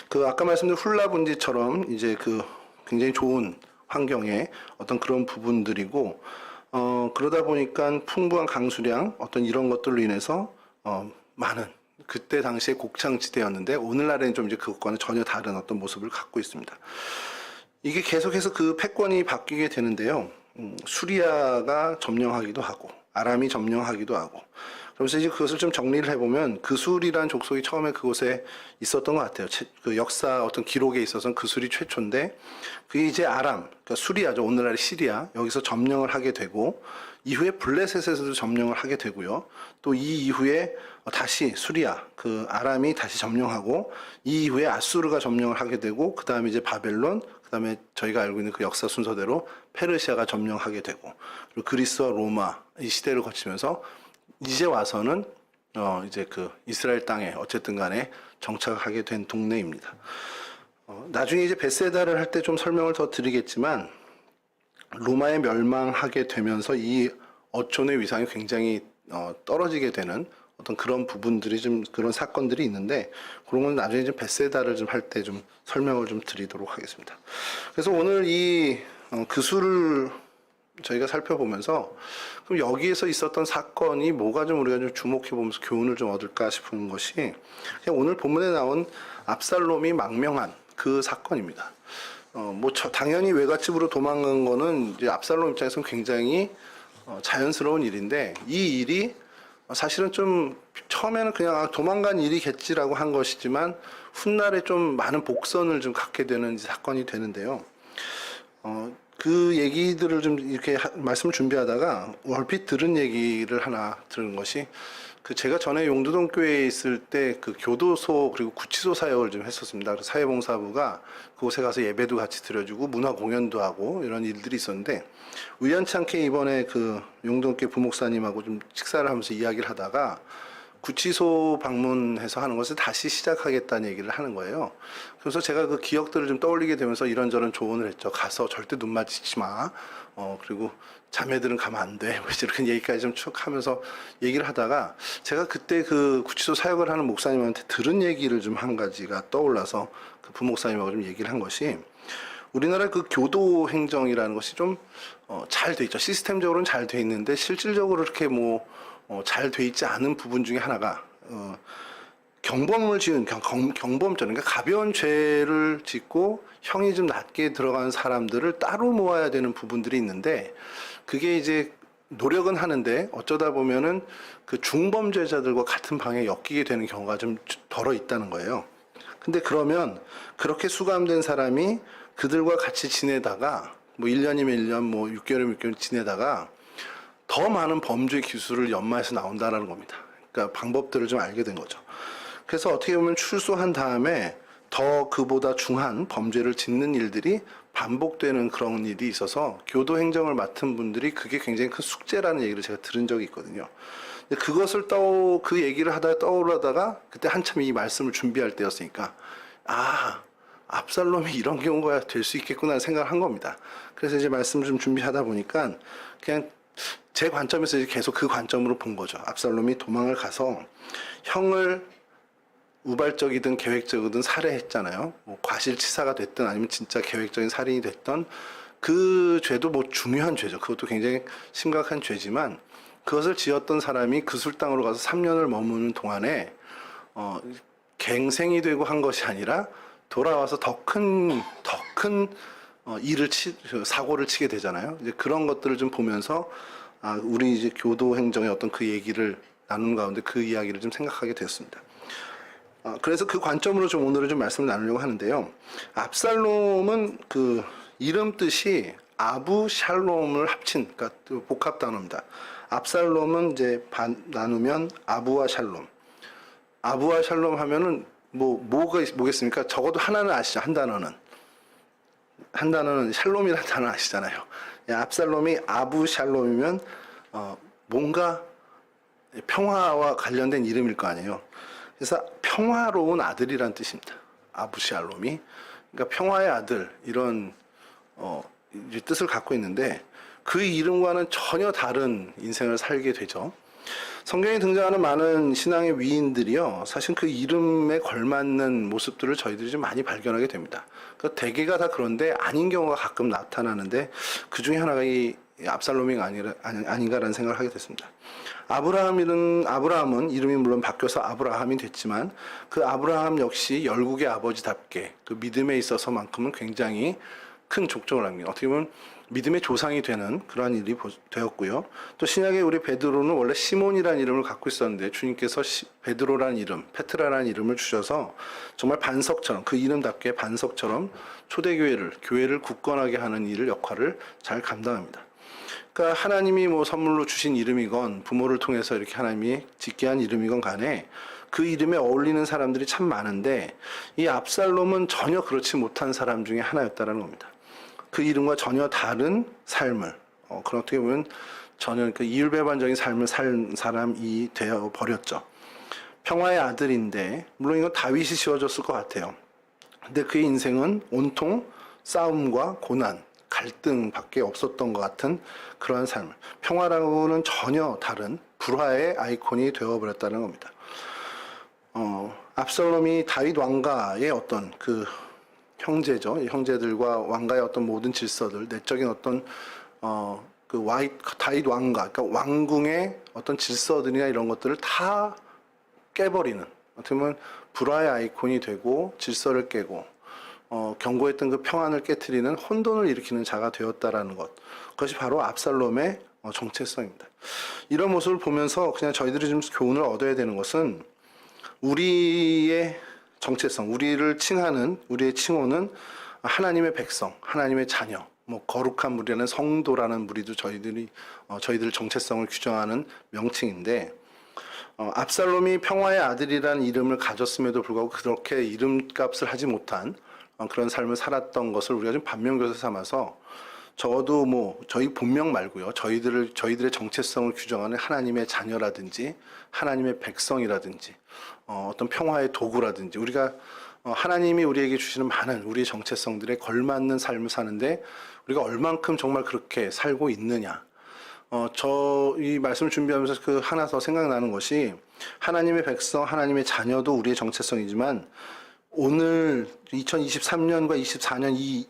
그 아까 말씀드린 훌라분지처럼 이제 그 굉장히 좋은 환경의 어떤 그런 부분들이고, 그러다 보니까 풍부한 강수량 어떤 이런 것들로 인해서 많은 그때 당시에 곡창지대였는데 오늘날에는 좀 이제 그것과는 전혀 다른 어떤 모습을 갖고 있습니다. 이게 계속해서 그 패권이 바뀌게 되는데요. 수리아가 점령하기도 하고 아람이 점령하기도 하고, 그래서 이제 그것을 좀 정리를 해보면 그술이란 족속이 처음에 그곳에 있었던 것 같아요. 그 역사 어떤 기록에 있어서는 그술이 최초인데, 그게 이제 아람, 그러니까 수리아죠. 오늘날의 시리아, 여기서 점령을 하게 되고, 이후에 블레셋에서도 점령을 하게 되고요. 또 이 이후에 다시 수리아, 그 아람이 다시 점령하고, 이 이후에 아수르가 점령을 하게 되고, 그 다음에 이제 바벨론, 그 다음에 저희가 알고 있는 그 역사 순서대로 페르시아가 점령하게 되고, 그리고 그리스와 로마 이 시대를 거치면서 이제 와서는 이제 그 이스라엘 땅에 어쨌든 간에 정착하게 된 동네입니다. 나중에 이제 베세다를 할 때 좀 설명을 더 드리겠지만, 로마에 멸망하게 되면서 이 어촌의 위상이 굉장히 떨어지게 되는 어떤 그런 부분들이 좀 그런 사건들이 있는데, 그런 건 나중에 좀 베세다를 좀 할 때 좀 설명을 좀 드리도록 하겠습니다. 그래서 오늘 이 그술을 저희가 살펴보면서 그럼 여기에서 있었던 사건이 뭐가 좀 우리가 좀 주목해 보면서 교훈을 좀 얻을까 싶은 것이 그냥 오늘 본문에 나온 압살롬이 망명한 그 사건입니다. 당연히 외갓집으로 도망간 거는 이제 압살롬 입장에서는 굉장히 자연스러운 일인데, 이 일이 사실은 좀 처음에는 그냥 도망간 일이겠지라고 한 것이지만 훗날에 좀 많은 복선을 좀 갖게 되는 사건이 되는데요. 그 얘기들을 좀 이렇게 말씀을 준비하다가 얼핏 들은 얘기를 하나 들은 것이, 그 제가 전에 용두동 교회에 있을 때 그 교도소 그리고 구치소 사역을 좀 했었습니다. 그래서 사회봉사부가 그곳에 가서 예배도 같이 드려주고 문화 공연도 하고 이런 일들이 있었는데, 우연치 않게 이번에 그 용두동 교회 부목사님하고 좀 식사를 하면서 이야기를 하다가 구치소 방문해서 하는 것을 다시 시작하겠다는 얘기를 하는 거예요. 그래서 제가 그 기억들을 좀 떠올리게 되면서 이런저런 조언을 했죠. 가서 절대 눈 마주치지 마. 그리고 자매들은 가면 안 돼. 이렇게 얘기까지 좀 쭉 하면서 얘기를 하다가, 제가 그때 그 구치소 사역을 하는 목사님한테 들은 얘기를 좀 한 가지가 떠올라서 그 부목사님하고 좀 얘기를 한 것이, 우리나라 그 교도 행정이라는 것이 좀 잘 돼 있죠. 시스템적으로는 잘 돼 있는데 실질적으로 이렇게 잘 돼 있지 않은 부분 중에 하나가 경범을 지은 경범죄, 그러니까 가벼운 죄를 짓고 형이 좀 낮게 들어간 사람들을 따로 모아야 되는 부분들이 있는데, 그게 이제 노력은 하는데 어쩌다 보면은 그 중범죄자들과 같은 방에 엮이게 되는 경우가 좀 덜어 있다는 거예요. 근데 그러면 그렇게 수감된 사람이 그들과 같이 지내다가 뭐 1년이면 1년, 뭐 6개월이면 6개월 지내다가 더 많은 범죄 기술을 연마해서 나온다라는 겁니다. 그러니까 방법들을 좀 알게 된 거죠. 그래서 어떻게 보면 출소한 다음에 더 그보다 중한 범죄를 짓는 일들이 반복되는 그런 일이 있어서 교도 행정을 맡은 분들이 그게 굉장히 큰 숙제라는 얘기를 제가 들은 적이 있거든요. 근데 그것을 그 얘기를 하다가 떠오르다가 그때 한참 이 말씀을 준비할 때였으니까 압살롬이 이런 경우가 될 수 있겠구나 생각을 한 겁니다. 그래서 이제 말씀을 좀 준비하다 보니까 그냥 제 관점에서 이제 계속 그 관점으로 본 거죠. 압살롬이 도망을 가서 형을 우발적이든 계획적이든 살해했잖아요. 뭐 과실치사가 됐든 아니면 진짜 계획적인 살인이 됐던 그 죄도 뭐 중요한 죄죠. 그것도 굉장히 심각한 죄지만 그것을 지었던 사람이 그 술당으로 가서 3년을 머무는 동안에 갱생이 되고 한 것이 아니라 돌아와서 더 큰 사고를 치게 되잖아요. 이제 그런 것들을 좀 보면서 우리 이제 교도 행정의 어떤 그 얘기를 나누는 가운데 그 이야기를 좀 생각하게 되었습니다. 그래서 그 관점으로 좀 오늘은 좀 말씀을 나누려고 하는데요. 압살롬은 그 이름 뜻이 아부샬롬을 합친, 그러니까 복합 단어입니다. 압살롬은 이제 나누면 아부와 샬롬. 아부와 샬롬 하면은 뭐겠습니까? 적어도 하나는 아시죠? 한 단어는 샬롬이라는 단어 아시잖아요. 압살롬이 아부샬롬이면 뭔가 평화와 관련된 이름일 거 아니에요. 그래서 평화로운 아들이란 뜻입니다. 아부샬롬이. 그러니까 평화의 아들 이런 뜻을 갖고 있는데 그 이름과는 전혀 다른 인생을 살게 되죠. 성경에 등장하는 많은 신앙의 위인들이요, 사실 그 이름에 걸맞는 모습들을 저희들이 좀 많이 발견하게 됩니다. 그 대개가 다 그런데 아닌 경우가 가끔 나타나는데 그 중에 하나가 이 압살롬이 아닌가라는 생각을 하게 됐습니다. 아브라함은 이름이 물론 바뀌어서 아브라함이 됐지만 그 아브라함 역시 열국의 아버지답게 그 믿음에 있어서만큼은 굉장히 큰 족적을 남긴, 어떻게 보면 믿음의 조상이 되는 그러한 일이 되었고요. 또 신약의 우리 베드로는 원래 시몬이라는 이름을 갖고 있었는데 주님께서 베드로라는 이름, 페트라라는 이름을 주셔서 정말 반석처럼, 그 이름답게 반석처럼 교회를 굳건하게 하는 역할을 잘 감당합니다. 그러니까 하나님이 뭐 선물로 주신 이름이건 부모를 통해서 이렇게 하나님이 짓게 한 이름이건 간에 그 이름에 어울리는 사람들이 참 많은데 이 압살롬은 전혀 그렇지 못한 사람 중에 하나였다는 겁니다. 그 이름과 전혀 다른 삶을, 그런 어떻게 보면 전혀 그 이율배반적인 삶을 산 사람이 되어 버렸죠. 평화의 아들인데 물론 이건 다윗이 씌워줬을 것 같아요. 근데 그의 인생은 온통 싸움과 고난, 갈등밖에 없었던 것 같은 그러한 삶을, 평화라고는 전혀 다른 불화의 아이콘이 되어버렸다는 겁니다. 압살롬이 다윗 왕가의 어떤 그 형제죠. 형제들과 왕가의 어떤 모든 질서들, 내적인 어떤 다윗 왕가, 그러니까 왕궁의 어떤 질서들이나 이런 것들을 다 깨버리는, 어떻게 보면 불화의 아이콘이 되고 질서를 깨고 견고했던 그 평안을 깨트리는 혼돈을 일으키는 자가 되었다라는 것, 그것이 바로 압살롬의 정체성입니다. 이런 모습을 보면서 그냥 저희들이 좀 교훈을 얻어야 되는 것은 우리의 정체성, 우리의 칭호는 하나님의 백성, 하나님의 자녀, 거룩한 무리라는 성도라는 무리도 저희들 정체성을 규정하는 명칭인데, 압살롬이 평화의 아들이라는 이름을 가졌음에도 불구하고 그렇게 이름값을 하지 못한 그런 삶을 살았던 것을 우리가 좀 반면교사 삼아서 적어도 저희 본명 말고요, 저희들의 정체성을 규정하는 하나님의 자녀라든지 하나님의 백성이라든지 어떤 평화의 도구라든지, 우리가 하나님이 우리에게 주시는 많은 우리의 정체성들에 걸맞는 삶을 사는데 우리가 얼만큼 정말 그렇게 살고 있느냐. 저 이 말씀을 준비하면서 그 하나 더 생각나는 것이, 하나님의 백성, 하나님의 자녀도 우리의 정체성이지만 오늘 2023년과 24년 이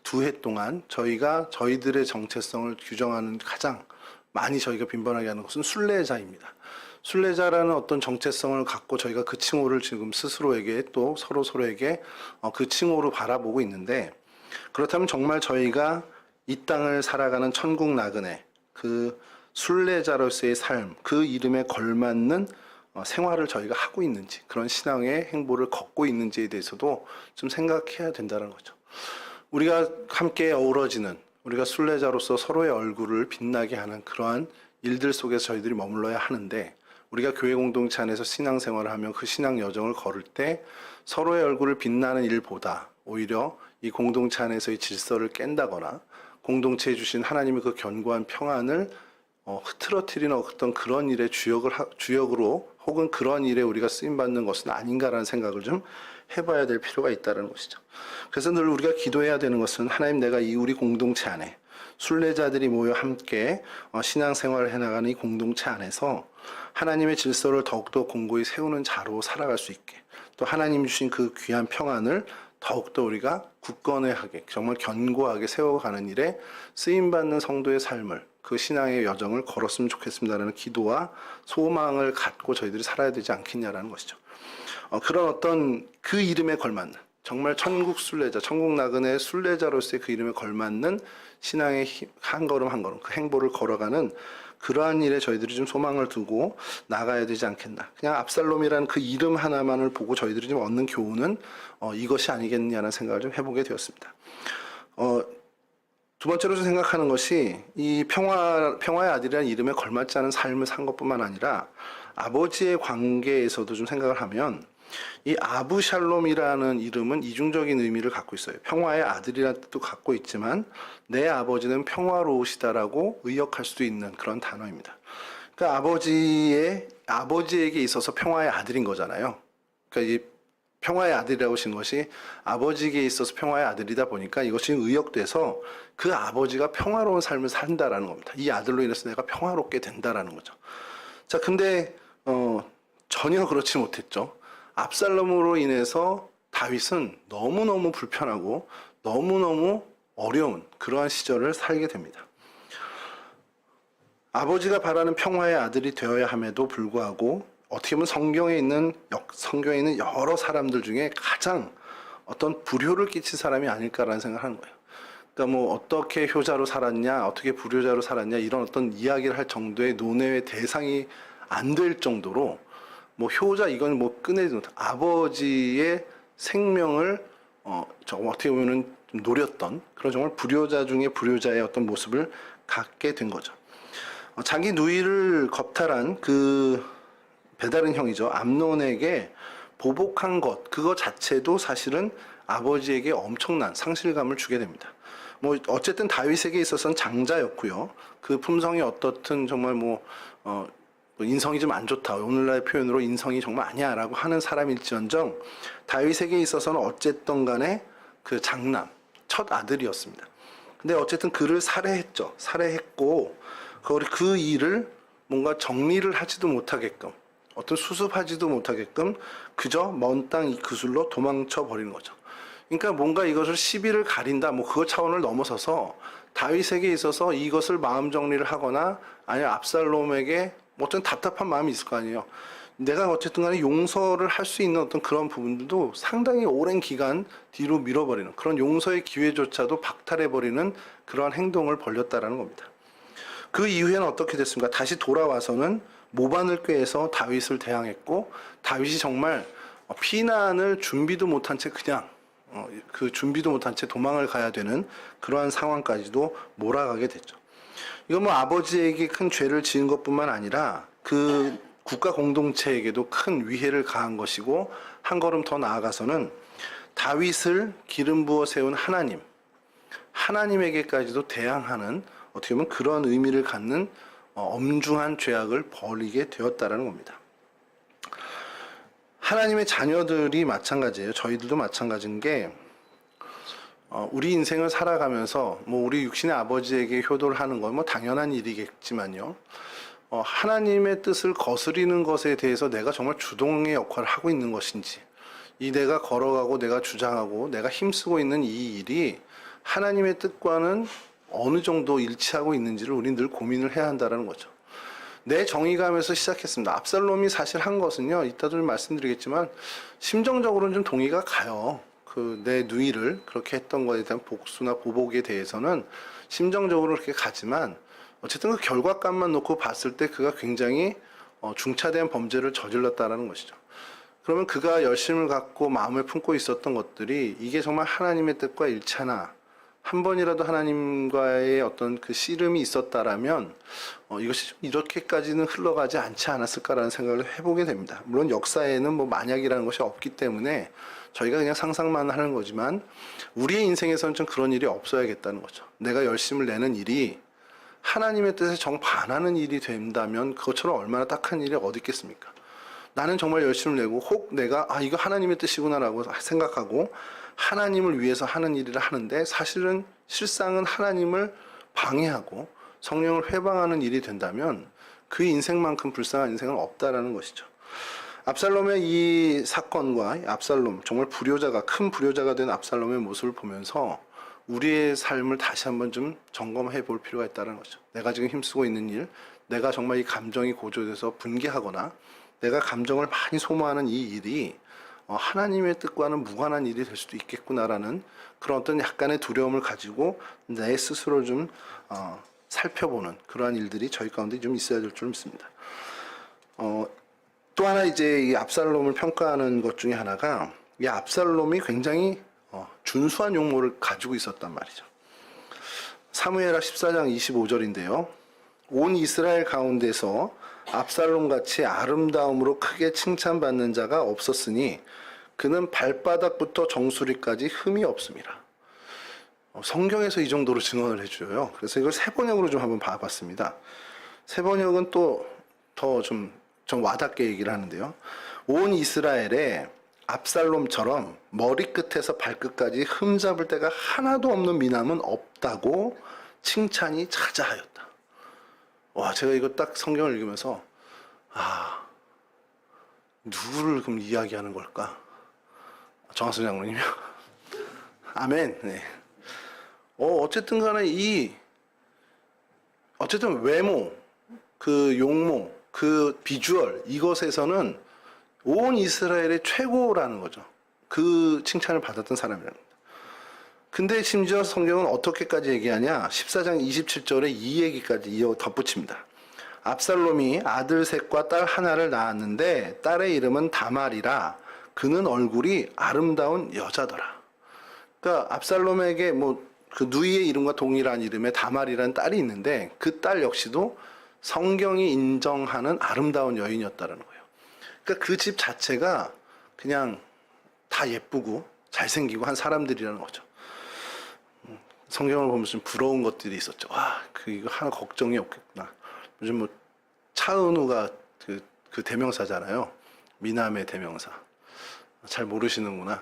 두 해 동안 저희들의 정체성을 규정하는 가장 많이 저희가 빈번하게 하는 것은 순례자입니다. 순례자라는 어떤 정체성을 갖고 저희가 그 칭호를 지금 스스로에게 또 서로에게 그 칭호로 바라보고 있는데, 그렇다면 정말 저희가 이 땅을 살아가는 천국 나그네, 그 순례자로서의 삶, 그 이름에 걸맞는 생활을 저희가 하고 있는지, 그런 신앙의 행보를 걷고 있는지에 대해서도 좀 생각해야 된다는 거죠. 우리가 함께 어우러지는, 우리가 순례자로서 서로의 얼굴을 빛나게 하는 그러한 일들 속에서 저희들이 머물러야 하는데, 우리가 교회 공동체 안에서 신앙생활을 하며 그 신앙 여정을 걸을 때 서로의 얼굴을 빛나는 일보다 오히려 이 공동체 안에서의 질서를 깬다거나 공동체에 주신 하나님의 그 견고한 평안을 흐트러뜨리는 어떤 그런 일의 주역으로 혹은 그런 일에 우리가 쓰임받는 것은 아닌가라는 생각을 좀 해봐야 될 필요가 있다는 것이죠. 그래서 늘 우리가 기도해야 되는 것은 하나님, 내가 이 우리 공동체 안에 순례자들이 모여 함께 신앙생활을 해나가는 이 공동체 안에서 하나님의 질서를 더욱더 공고히 세우는 자로 살아갈 수 있게, 또 하나님 주신 그 귀한 평안을 더욱더 우리가 굳건하게 정말 견고하게 세워가는 일에 쓰임받는 성도의 삶을, 그 신앙의 여정을 걸었으면 좋겠습니다라는 기도와 소망을 갖고 저희들이 살아야 되지 않겠냐라는 것이죠. 그런 어떤 그 이름에 걸맞는, 정말 천국 순례자, 천국 나그네 순례자로서의 그 이름에 걸맞는 신앙의 한 걸음 한 걸음 그 행보를 걸어가는 그러한 일에 저희들이 좀 소망을 두고 나가야 되지 않겠나. 그냥 압살롬이라는 그 이름 하나만을 보고 저희들이 좀 얻는 교훈은 이것이 아니겠냐는 생각을 좀 해보게 되었습니다. 두 번째로 생각하는 것이 이 평화의 아들이라는 이름에 걸맞지 않은 삶을 산 것뿐만 아니라 아버지의 관계에서도 좀 생각을 하면 이 아부샬롬이라는 이름은 이중적인 의미를 갖고 있어요. 평화의 아들이라는 뜻도 갖고 있지만 내 아버지는 평화로우시다라고 의역할 수도 있는 그런 단어입니다. 그러니까 아버지에게 있어서 평화의 아들인 거잖아요. 그러니까 이 평화의 아들이라고 하신 것이 아버지에게 있어서 평화의 아들이다 보니까 이것이 의역돼서 그 아버지가 평화로운 삶을 산다라는 겁니다. 이 아들로 인해서 내가 평화롭게 된다라는 거죠. 자, 근데 전혀 그렇지 못했죠. 압살롬으로 인해서 다윗은 너무너무 불편하고 너무너무 어려운 그러한 시절을 살게 됩니다. 아버지가 바라는 평화의 아들이 되어야 함에도 불구하고 어떻게 보면 성경에 있는 여러 사람들 중에 가장 어떤 불효를 끼친 사람이 아닐까라는 생각을 하는 거예요. 그러니까 뭐 어떻게 효자로 살았냐, 어떻게 불효자로 살았냐 이런 어떤 이야기를 할 정도의 논외의 대상이 안 될 정도로 뭐 효자 이건 뭐 끝내지 못 아버지의 생명을 어떻게 보면은 좀 노렸던 그런 정말 불효자 중에 불효자의 어떤 모습을 갖게 된 거죠. 자기 누이를 겁탈한 그 배다른 형이죠. 암논에게 보복한 것 그거 자체도 사실은 아버지에게 엄청난 상실감을 주게 됩니다. 뭐 어쨌든 다윗에게 있어서는 장자였고요. 그 품성이 어떻든 정말 인성이 좀 안 좋다. 오늘날의 표현으로 인성이 정말 아니야라고 하는 사람일지언정 다윗에게 있어서는 어쨌든 간에 그 장남, 첫 아들이었습니다. 근데 어쨌든 그를 살해했죠. 살해했고 그 일을 뭔가 정리를 하지도 못하게끔 어떤 수습하지도 못하게끔 그저 먼 땅 이 그술로 도망쳐 버리는 거죠. 그러니까 뭔가 이것을 시비를 가린다 뭐 그 차원을 넘어서서 다윗에게 있어서 이것을 마음 정리를 하거나 아니면 압살롬에게 어떤 답답한 마음이 있을 거 아니에요. 내가 어쨌든 간에 용서를 할 수 있는 어떤 그런 부분들도 상당히 오랜 기간 뒤로 밀어버리는 그런 용서의 기회조차도 박탈해버리는 그러한 행동을 벌였다라는 겁니다. 그 이후에는 어떻게 됐습니까? 다시 돌아와서는 모반을 꾀해서 다윗을 대항했고 다윗이 정말 피난을 준비도 못한 채 그냥 그 준비도 못한 채 도망을 가야 되는 그러한 상황까지도 몰아가게 됐죠. 이건 뭐 아버지에게 큰 죄를 지은 것뿐만 아니라 그 국가 공동체에게도 큰 위해를 가한 것이고 한 걸음 더 나아가서는 다윗을 기름 부어 세운 하나님에게까지도 대항하는 어떻게 보면 그런 의미를 갖는 엄중한 죄악을 벌이게 되었다라는 겁니다. 하나님의 자녀들이 마찬가지예요. 저희들도 마찬가지인 게 우리 인생을 살아가면서 뭐 우리 육신의 아버지에게 효도를 하는 건 뭐 당연한 일이겠지만요. 하나님의 뜻을 거스리는 것에 대해서 내가 정말 주동의 역할을 하고 있는 것인지, 이 내가 걸어가고 내가 주장하고 내가 힘쓰고 있는 이 일이 하나님의 뜻과는 어느 정도 일치하고 있는지를 우리는 늘 고민을 해야 한다는 거죠. 내 정의감에서 시작했습니다. 압살롬이 사실 한 것은요, 이따도 좀 말씀드리겠지만 심정적으로는 좀 동의가 가요. 그 내 누이를 그렇게 했던 것에 대한 복수나 보복에 대해서는 심정적으로 그렇게 가지만 어쨌든 그 결과값만 놓고 봤을 때 그가 굉장히 중차대한 범죄를 저질렀다라는 것이죠. 그러면 그가 열심을 갖고 마음을 품고 있었던 것들이 이게 정말 하나님의 뜻과 일치하나, 한 번이라도 하나님과의 어떤 그 씨름이 있었다라면 이것이 좀 이렇게까지는 흘러가지 않지 않았을까라는 생각을 해보게 됩니다. 물론 역사에는 뭐 만약이라는 것이 없기 때문에 저희가 그냥 상상만 하는 거지만 우리의 인생에서는 좀 그런 일이 없어야겠다는 거죠. 내가 열심을 내는 일이 하나님의 뜻에 정반하는 일이 된다면 그것처럼 얼마나 딱한 일이 어디 있겠습니까? 나는 정말 열심을 내고 혹 내가 이거 하나님의 뜻이구나라고 생각하고 하나님을 위해서 하는 일을 하는데 사실은 실상은 하나님을 방해하고 성령을 회방하는 일이 된다면 그 인생만큼 불쌍한 인생은 없다라는 것이죠. 압살롬의 이 사건과 압살롬, 정말 큰 불효자가 된 압살롬의 모습을 보면서 우리의 삶을 다시 한번 좀 점검해 볼 필요가 있다는 거죠. 내가 지금 힘쓰고 있는 일, 내가 정말 이 감정이 고조돼서 분개하거나 내가 감정을 많이 소모하는 이 일이 하나님의 뜻과는 무관한 일이 될 수도 있겠구나라는 그런 어떤 약간의 두려움을 가지고 내 스스로 좀 살펴보는 그러한 일들이 저희 가운데 좀 있어야 될 줄 믿습니다. 또 하나 이제 이 압살롬을 평가하는 것 중에 하나가 이 압살롬이 굉장히 준수한 용모를 가지고 있었단 말이죠. 사무엘하 14장 25절인데요. 온 이스라엘 가운데서 압살롬 같이 아름다움으로 크게 칭찬받는 자가 없었으니 그는 발바닥부터 정수리까지 흠이 없습니다. 성경에서 이 정도로 증언을 해줘요. 그래서 이걸 세번역으로 좀 한번 봐봤습니다. 세번역은 또 더 좀 와닿게 얘기를 하는데요. 온 이스라엘에 압살롬처럼 머리끝에서 발끝까지 흠잡을 데가 하나도 없는 미남은 없다고 칭찬이 자자하였다. 와, 제가 이거 딱 성경을 읽으면서 누구를 그럼 이야기하는 걸까? 정학순 장로님이요. 아멘. 네. 어쨌든 간에 어쨌든 외모, 그 용모, 그 비주얼, 이것에서는 온 이스라엘의 최고라는 거죠. 그 칭찬을 받았던 사람이라는 겁니다. 근데 심지어 성경은 어떻게까지 얘기하냐? 14장 27절에 이 얘기까지 이어 덧붙입니다. 압살롬이 아들 셋과 딸 하나를 낳았는데 딸의 이름은 다말이라 그는 얼굴이 아름다운 여자더라. 그러니까 압살롬에게 그 누이의 이름과 동일한 이름의 다말이라는 딸이 있는데 그 딸 역시도 성경이 인정하는 아름다운 여인이었다는 거예요. 그러니까 그 집 자체가 그냥 다 예쁘고 잘생기고 한 사람들이라는 거죠. 성경을 보면 좀 부러운 것들이 있었죠. 이거 하나 걱정이 없겠구나. 요즘 차은우가 그 대명사잖아요. 미남의 대명사. 잘 모르시는구나.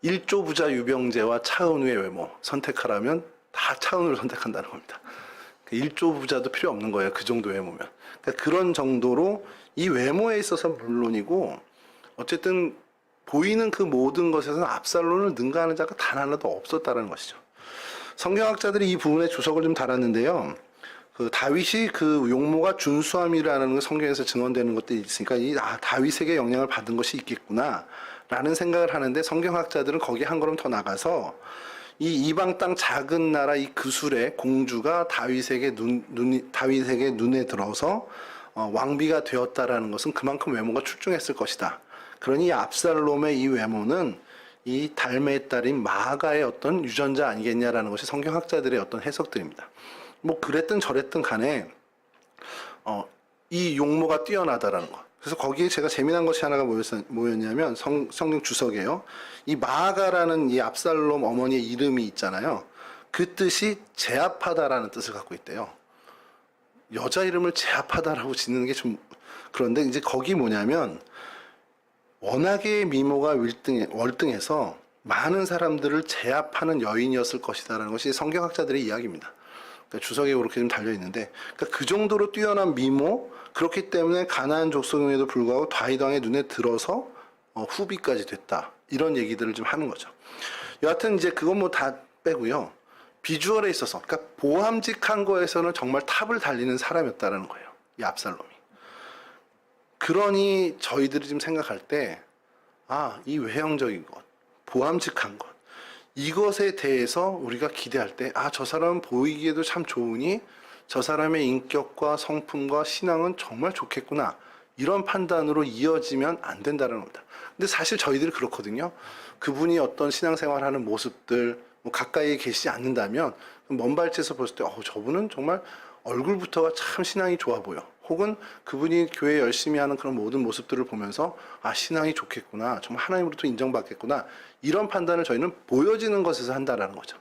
일조부자 유병재와 차은우의 외모 선택하라면 다 차은우를 선택한다는 겁니다. 일조부자도 필요 없는 거예요. 그 정도 외모면. 그러니까 그런 정도로 이 외모에 있어서 물론이고 어쨌든 보이는 그 모든 것에서는 압살롬을 능가하는 자가 단 하나도 없었다는 것이죠. 성경학자들이 이 부분에 주석을 좀 달았는데요. 다윗이 그 용모가 준수함이라는 게 성경에서 증언되는 것들이 있으니까 다윗에게 영향을 받은 것이 있겠구나 라는 생각을 하는데 성경학자들은 거기에 한 걸음 더 나가서 이 이방 땅 작은 나라 이 그술의 공주가 다윗에게 눈에 들어서 왕비가 되었다라는 것은 그만큼 외모가 출중했을 것이다. 그러니 압살롬의 이 외모는 이 달메의 딸인 마아가의 어떤 유전자 아니겠냐라는 것이 성경학자들의 어떤 해석들입니다. 그랬든 저랬든 간에 이 용모가 뛰어나다라는 것. 그래서 거기에 제가 재미난 것이 하나가 뭐였냐면 성경 주석이에요. 이 마아가라는 이 압살롬 어머니의 이름이 있잖아요. 그 뜻이 제압하다라는 뜻을 갖고 있대요. 여자 이름을 제압하다라고 짓는 게 좀 그런데 이제 거기 뭐냐면 워낙에 미모가 월등해서 많은 사람들을 제압하는 여인이었을 것이다라는 것이 성경학자들의 이야기입니다. 그러니까 주석에 그렇게 좀 달려 있는데, 그러니까 그 정도로 뛰어난 미모, 그렇기 때문에 가나안 족속임에도 불구하고 다윗 왕의 눈에 들어서 후비까지 됐다. 이런 얘기들을 좀 하는 거죠. 여하튼 이제 그건 다 빼고요. 비주얼에 있어서, 그러니까 보함직한 거에서는 정말 탑을 달리는 사람이었다는 거예요. 이 압살롬이. 그러니 저희들이 지금 생각할 때, 이 외형적인 것, 보함직한 것, 이것에 대해서 우리가 기대할 때, 저 사람은 보이기에도 참 좋으니 저 사람의 인격과 성품과 신앙은 정말 좋겠구나. 이런 판단으로 이어지면 안 된다는 겁니다. 근데 사실 저희들이 그렇거든요. 그분이 어떤 신앙생활 하는 모습들, 가까이에 계시지 않는다면, 먼 발치에서 봤을 때, 저분은 정말 얼굴부터가 참 신앙이 좋아 보여. 혹은 그분이 교회 열심히 하는 그런 모든 모습들을 보면서 아, 신앙이 좋겠구나, 정말 하나님으로부터 인정받겠구나, 이런 판단을 저희는 보여지는 것에서 한다라는 거죠.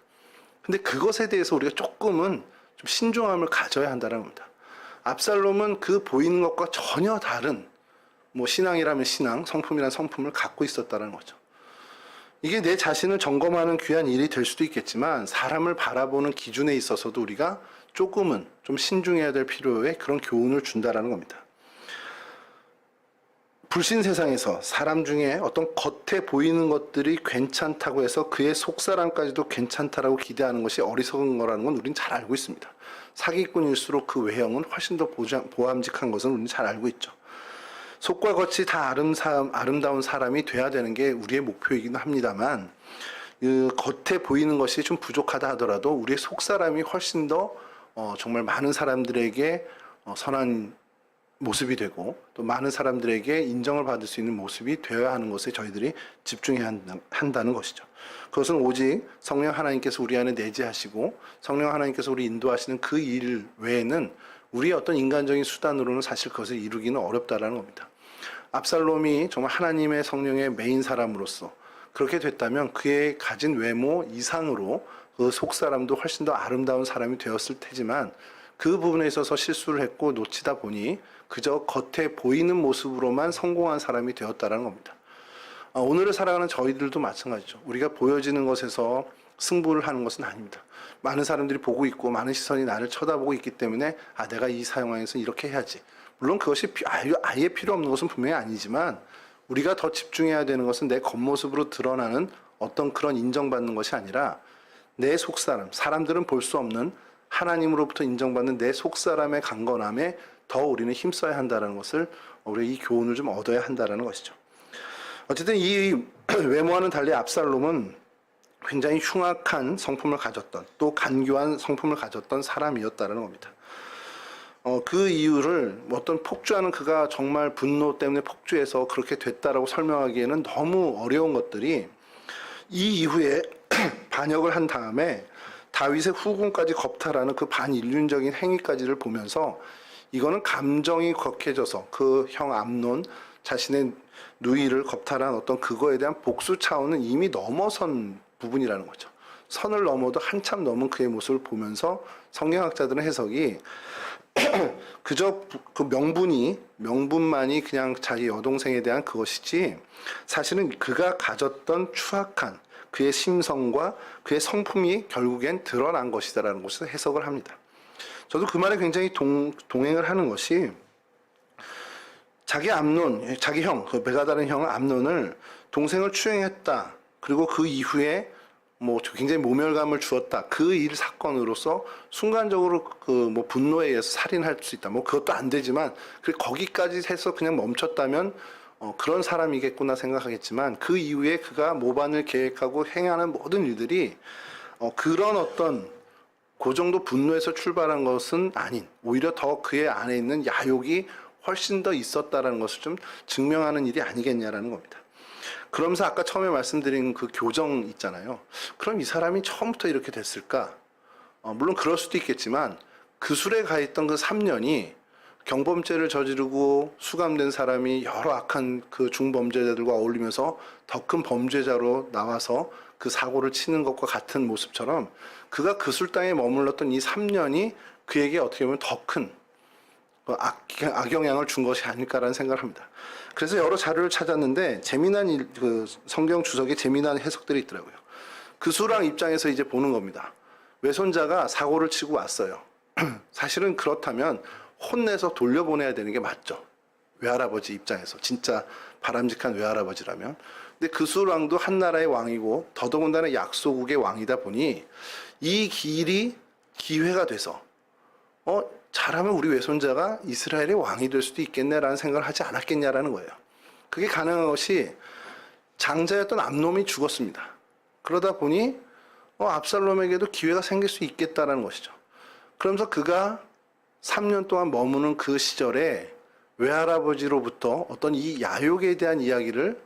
근데 그것에 대해서 우리가 조금은 좀 신중함을 가져야 한다는 겁니다. 압살롬은 그 보이는 것과 전혀 다른, 뭐 신앙이라면 신앙, 성품이라면 성품을 갖고 있었다는 거죠. 이게 내 자신을 점검하는 귀한 일이 될 수도 있겠지만 사람을 바라보는 기준에 있어서도 우리가 조금은 좀 신중해야 될 필요에 그런 교훈을 준다라는 겁니다. 불신 세상에서 사람 중에 어떤 겉에 보이는 것들이 괜찮다고 해서 그의 속사람까지도 괜찮다라고 기대하는 것이 어리석은 거라는 건 우리는 잘 알고 있습니다. 사기꾼일수록 그 외형은 훨씬 더 보암직한 것은 우리는 잘 알고 있죠. 속과 겉이 다 아름다운 사람이 돼야 되는 게 우리의 목표이긴 합니다만, 그 겉에 보이는 것이 좀 부족하다 하더라도 우리의 속사람이 훨씬 더 정말 많은 사람들에게 선한 모습이 되고 또 많은 사람들에게 인정을 받을 수 있는 모습이 되어야 하는 것에 저희들이 집중해야 한다는 것이죠. 그것은 오직 성령 하나님께서 우리 안에 내재하시고 성령 하나님께서 우리 인도하시는 그 일 외에는 우리의 어떤 인간적인 수단으로는 사실 그것을 이루기는 어렵다라는 겁니다. 압살롬이 정말 하나님의 성령의 메인 사람으로서 그렇게 됐다면 그의 가진 외모 이상으로 그 속사람도 훨씬 더 아름다운 사람이 되었을 테지만 그 부분에 있어서 실수를 했고 놓치다 보니 그저 겉에 보이는 모습으로만 성공한 사람이 되었다는 겁니다. 오늘을 살아가는 저희들도 마찬가지죠. 우리가 보여지는 것에서 승부를 하는 것은 아닙니다. 많은 사람들이 보고 있고 많은 시선이 나를 쳐다보고 있기 때문에 내가 이 상황에서 이렇게 해야지. 물론 그것이 아예 필요 없는 것은 분명히 아니지만 우리가 더 집중해야 되는 것은 내 겉모습으로 드러나는 어떤 그런 인정받는 것이 아니라 내 속사람, 사람들은 볼 수 없는 하나님으로부터 인정받는 내 속사람의 강건함에 더 우리는 힘써야 한다는 것을 우리가 이 교훈을 좀 얻어야 한다는 것이죠. 어쨌든 이 외모와는 달리 압살롬은 굉장히 흉악한 성품을 가졌던 또 간교한 성품을 가졌던 사람이었다는 겁니다. 그 이유를 어떤 폭주하는 그가 정말 분노 때문에 폭주해서 그렇게 됐다라고 설명하기에는 너무 어려운 것들이 이 이후에 반역을 한 다음에 다윗의 후궁까지 겁탈하는 그 반인륜적인 행위까지를 보면서 이거는 감정이 격해져서 그 형 암논 자신의 누이를 겁탈한 어떤 그거에 대한 복수 차원은 이미 넘어선 부분이라는 거죠. 선을 넘어도 한참 넘은 그의 모습을 보면서 성경학자들은 해석이 그저 그 명분만이 그냥 자기 여동생에 대한 그것이지 사실은 그가 가졌던 추악한 그의 심성과 그의 성품이 결국엔 드러난 것이다라는 것을 해석을 합니다. 저도 그 말에 굉장히 동행을 하는 것이 자기 형, 그 배가 다른 형 암논을 동생을 추행했다. 그리고 그 이후에 뭐 굉장히 모멸감을 주었다. 그 일 사건으로서 순간적으로 그 뭐 분노에 의해서 살인할 수 있다. 뭐 그것도 안 되지만 거기까지 해서 그냥 멈췄다면 그런 사람이겠구나 생각하겠지만 그 이후에 그가 모반을 계획하고 행하는 모든 일들이 그런 어떤 그 정도 분노에서 출발한 것은 아닌 오히려 더 그의 안에 있는 야욕이 훨씬 더 있었다라는 것을 좀 증명하는 일이 아니겠냐라는 겁니다. 그러면서 아까 처음에 말씀드린 그 교정 있잖아요. 그럼 이 사람이 처음부터 이렇게 됐을까? 물론 그럴 수도 있겠지만 그 술에 가 있던 그 3년이 경범죄를 저지르고 수감된 사람이 여러 악한 그 중범죄자들과 어울리면서 더 큰 범죄자로 나와서 그 사고를 치는 것과 같은 모습처럼 그가 그 술당에 머물렀던 이 3년이 그에게 어떻게 보면 더 큰 악영향을 준 것이 아닐까라는 생각을 합니다. 그래서 여러 자료를 찾았는데 재미난 그 성경 주석에 재미난 해석들이 있더라고요. 그 수랑 입장에서 이제 보는 겁니다. 외손자가 사고를 치고 왔어요. 사실은 그렇다면 혼내서 돌려보내야 되는 게 맞죠. 외할아버지 입장에서 진짜 바람직한 외할아버지라면. 근데 그 수랑도 한 나라의 왕이고 더더군다나 약소국의 왕이다 보니 이 길이 기회가 돼서 잘하면 우리 외손자가 이스라엘의 왕이 될 수도 있겠네라는 생각을 하지 않았겠냐라는 거예요. 그게 가능한 것이 장자였던 암놈이 죽었습니다. 그러다 보니 압살롬에게도 기회가 생길 수 있겠다라는 것이죠. 그러면서 그가 3년 동안 머무는 그 시절에 외할아버지로부터 어떤 이 야욕에 대한 이야기를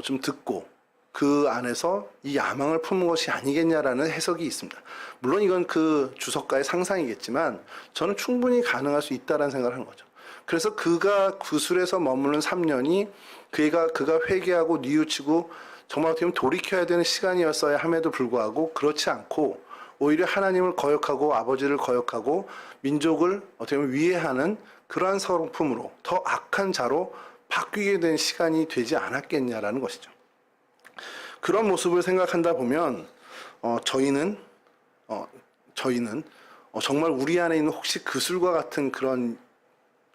좀 듣고 그 안에서 이 야망을 품은 것이 아니겠냐라는 해석이 있습니다. 물론 이건 그 주석가의 상상이겠지만 저는 충분히 가능할 수 있다는 생각을 하는 거죠. 그래서 그가 구술에서 머무는 3년이 그가 회개하고 뉘우치고 정말 어떻게 보면 돌이켜야 되는 시간이었어야 함에도 불구하고 그렇지 않고 오히려 하나님을 거역하고 아버지를 거역하고 민족을 어떻게 보면 위해하는 그러한 성품으로 더 악한 자로 바뀌게 된 시간이 되지 않았겠냐라는 것이죠. 그런 모습을 생각한다 보면 저희는 정말 우리 안에 있는 혹시 그술과 같은 그런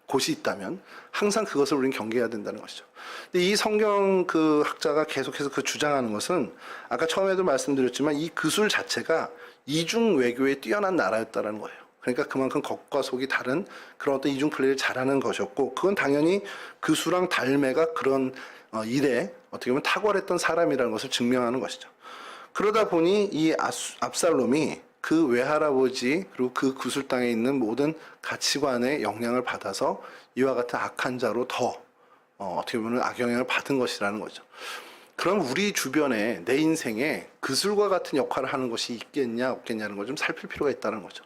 곳이 있다면 항상 그것을 우리는 경계해야 된다는 것이죠. 근데 이 성경 그 학자가 계속해서 그 주장하는 것은 아까 처음에도 말씀드렸지만 이 그술 자체가 이중 외교에 뛰어난 나라였다라는 거예요. 그러니까 그만큼 겉과 속이 다른 그런 어떤 이중 플레이를 잘하는 것이었고 그건 당연히 그수랑 달메가 그런 일에 어떻게 보면 탁월했던 사람이라는 것을 증명하는 것이죠. 그러다 보니 이 압살롬이 그 외할아버지 그리고 그 구술 땅에 있는 모든 가치관의 영향을 받아서 이와 같은 악한 자로 더 어떻게 보면 악영향을 받은 것이라는 거죠. 그럼 우리 주변에 내 인생에 그술과 같은 역할을 하는 것이 있겠냐 없겠냐는 걸 좀 살필 필요가 있다는 거죠.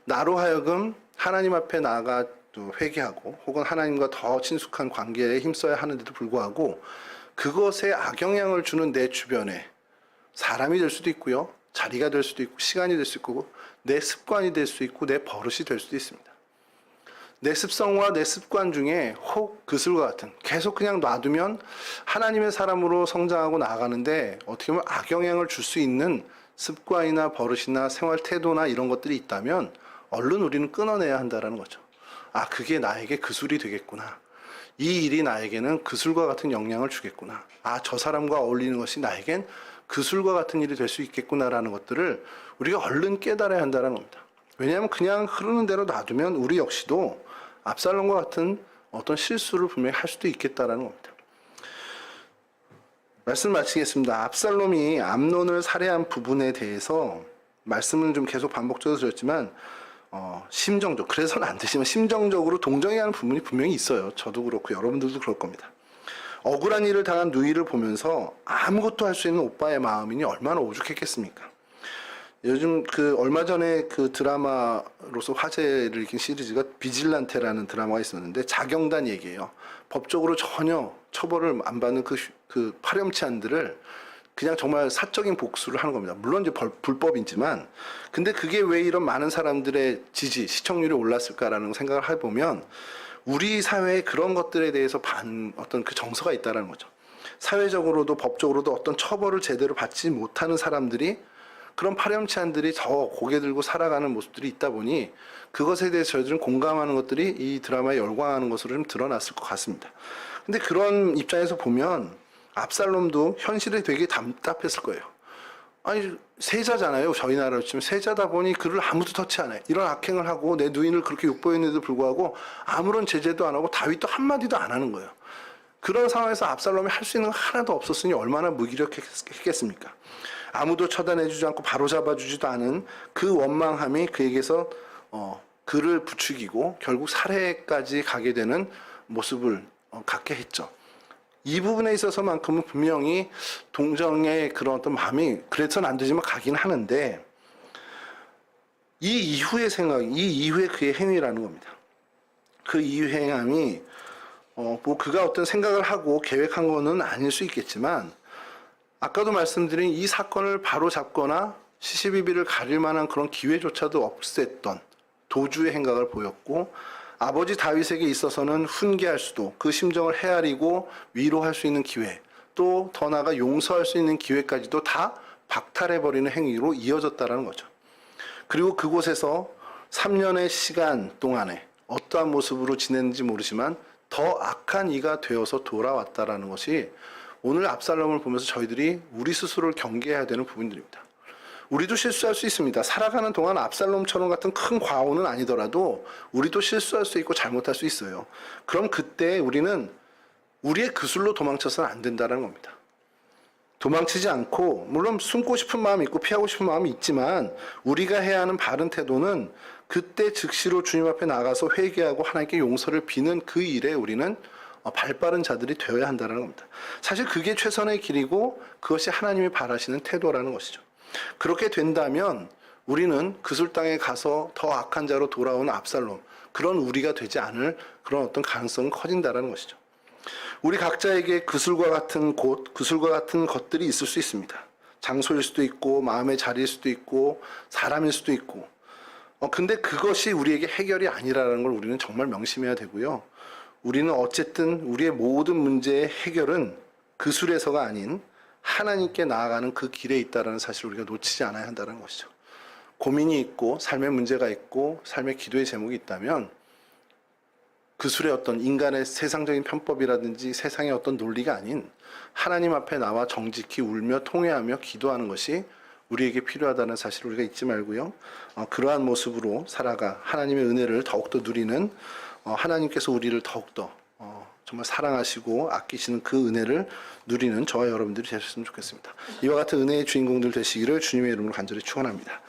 나로 하여금 하나님 앞에 나아가 회개하고 혹은 하나님과 더 친숙한 관계에 힘써야 하는데도 불구하고 그것에 악영향을 주는 내 주변에 사람이 될 수도 있고요. 자리가 될 수도 있고 시간이 될 수 있고 내 습관이 될 수 있고 내 버릇이 될 수도 있습니다. 내 습성과 내 습관 중에 혹 그술과 같은 계속 그냥 놔두면 하나님의 사람으로 성장하고 나아가는데 어떻게 보면 악영향을 줄 수 있는 습관이나 버릇이나 생활 태도나 이런 것들이 있다면 얼른 우리는 끊어내야 한다는 거죠. 아, 그게 나에게 그술이 되겠구나. 이 일이 나에게는 그술과 같은 영향을 주겠구나. 아, 저 사람과 어울리는 것이 나에겐 그술과 같은 일이 될 수 있겠구나라는 것들을 우리가 얼른 깨달아야 한다는 겁니다. 왜냐하면 그냥 흐르는 대로 놔두면 우리 역시도 압살롬과 같은 어떤 실수를 분명히 할 수도 있겠다라는 겁니다. 말씀 마치겠습니다. 압살롬이 암논을 살해한 부분에 대해서 말씀은 좀 계속 반복적으로 드렸지만 심정적 그래서는 안 되지만 심정적으로 동정해야 하는 부분이 분명히 있어요. 저도 그렇고 여러분들도 그럴 겁니다. 억울한 일을 당한 누이를 보면서 아무것도 할 수 있는 오빠의 마음이니 얼마나 오죽했겠습니까? 요즘 얼마 전에 그 드라마로서 화제를 일으킨 시리즈가 비질란테라는 드라마가 있었는데 자경단 얘기예요. 법적으로 전혀 처벌을 안 받는 그 파렴치한들을 그냥 정말 사적인 복수를 하는 겁니다. 물론 이제 불법이지만 근데 그게 왜 이런 많은 사람들의 시청률이 올랐을까라는 생각을 해보면 우리 사회에 그런 것들에 대해서 어떤 그 정서가 있다는 거죠. 사회적으로도 법적으로도 어떤 처벌을 제대로 받지 못하는 사람들이 그런 파렴치한들이 더 고개 들고 살아가는 모습들이 있다 보니 그것에 대해서 저희들은 공감하는 것들이 이 드라마에 열광하는 것으로 좀 드러났을 것 같습니다. 근데 그런 입장에서 보면 압살롬도 현실에 되게 답답했을 거예요. 아니 세자잖아요. 저희 나라로 치면 세자다 보니 그를 아무도 터치 안 해. 이런 악행을 하고 내 누인을 그렇게 욕보였는데도 불구하고 아무런 제재도 안 하고 다윗도 한마디도 안 하는 거예요. 그런 상황에서 압살롬이 할 수 있는 거 하나도 없었으니 얼마나 무기력했겠습니까? 아무도 처단해주지 않고 바로잡아주지도 않은 그 원망함이 그에게서 그를 부추기고 결국 살해까지 가게 되는 모습을 갖게 했죠. 이 부분에 있어서만큼은 분명히 동정의 그런 어떤 마음이 그래서는 안 되지만 가긴 하는데 이 이후의 생각, 이 이후의 그의 행위라는 겁니다. 그 이후 행함이 뭐 그가 어떤 생각을 하고 계획한 거는 아닐 수 있겠지만 아까도 말씀드린 이 사건을 바로 잡거나 시시비비를 가릴 만한 그런 기회조차도 없앴던 도주의 행각을 보였고 아버지 다윗에게 있어서는 훈계할 수도 그 심정을 헤아리고 위로할 수 있는 기회 또 더 나아가 용서할 수 있는 기회까지도 다 박탈해버리는 행위로 이어졌다는 거죠. 그리고 그곳에서 3년의 시간 동안에 어떠한 모습으로 지냈는지 모르지만 더 악한 이가 되어서 돌아왔다라는 것이 오늘 압살롬을 보면서 저희들이 우리 스스로를 경계해야 되는 부분들입니다. 우리도 실수할 수 있습니다. 살아가는 동안 압살롬처럼 같은 큰 과오는 아니더라도 우리도 실수할 수 있고 잘못할 수 있어요. 그럼 그때 우리는 우리의 그술로 도망쳐서는 안 된다는 겁니다. 도망치지 않고 물론 숨고 싶은 마음이 있고 피하고 싶은 마음이 있지만 우리가 해야 하는 바른 태도는 그때 즉시로 주님 앞에 나가서 회개하고 하나님께 용서를 비는 그 일에 우리는 발빠른 자들이 되어야 한다는 겁니다. 사실 그게 최선의 길이고 그것이 하나님이 바라시는 태도라는 것이죠. 그렇게 된다면 우리는 그술 땅에 가서 더 악한 자로 돌아오는 압살롬 그런 우리가 되지 않을 그런 어떤 가능성은 커진다라는 것이죠. 우리 각자에게 그술과 같은 곳, 그술과 같은 것들이 있을 수 있습니다. 장소일 수도 있고 마음의 자리일 수도 있고 사람일 수도 있고 근데 그것이 우리에게 해결이 아니라는 걸 우리는 정말 명심해야 되고요. 우리는 어쨌든 우리의 모든 문제의 해결은 그술에서가 아닌 하나님께 나아가는 그 길에 있다는 사실을 우리가 놓치지 않아야 한다는 것이죠. 고민이 있고 삶의 문제가 있고 삶의 기도의 제목이 있다면 그술의 어떤 인간의 세상적인 편법이라든지 세상의 어떤 논리가 아닌 하나님 앞에 나와 정직히 울며 통회하며 기도하는 것이 우리에게 필요하다는 사실을 우리가 잊지 말고요. 그러한 모습으로 살아가 하나님의 은혜를 더욱더 누리는 하나님께서 우리를 더욱더 정말 사랑하시고 아끼시는 그 은혜를 누리는 저와 여러분들이 되셨으면 좋겠습니다. 이와 같은 은혜의 주인공들 되시기를 주님의 이름으로 간절히 축원합니다.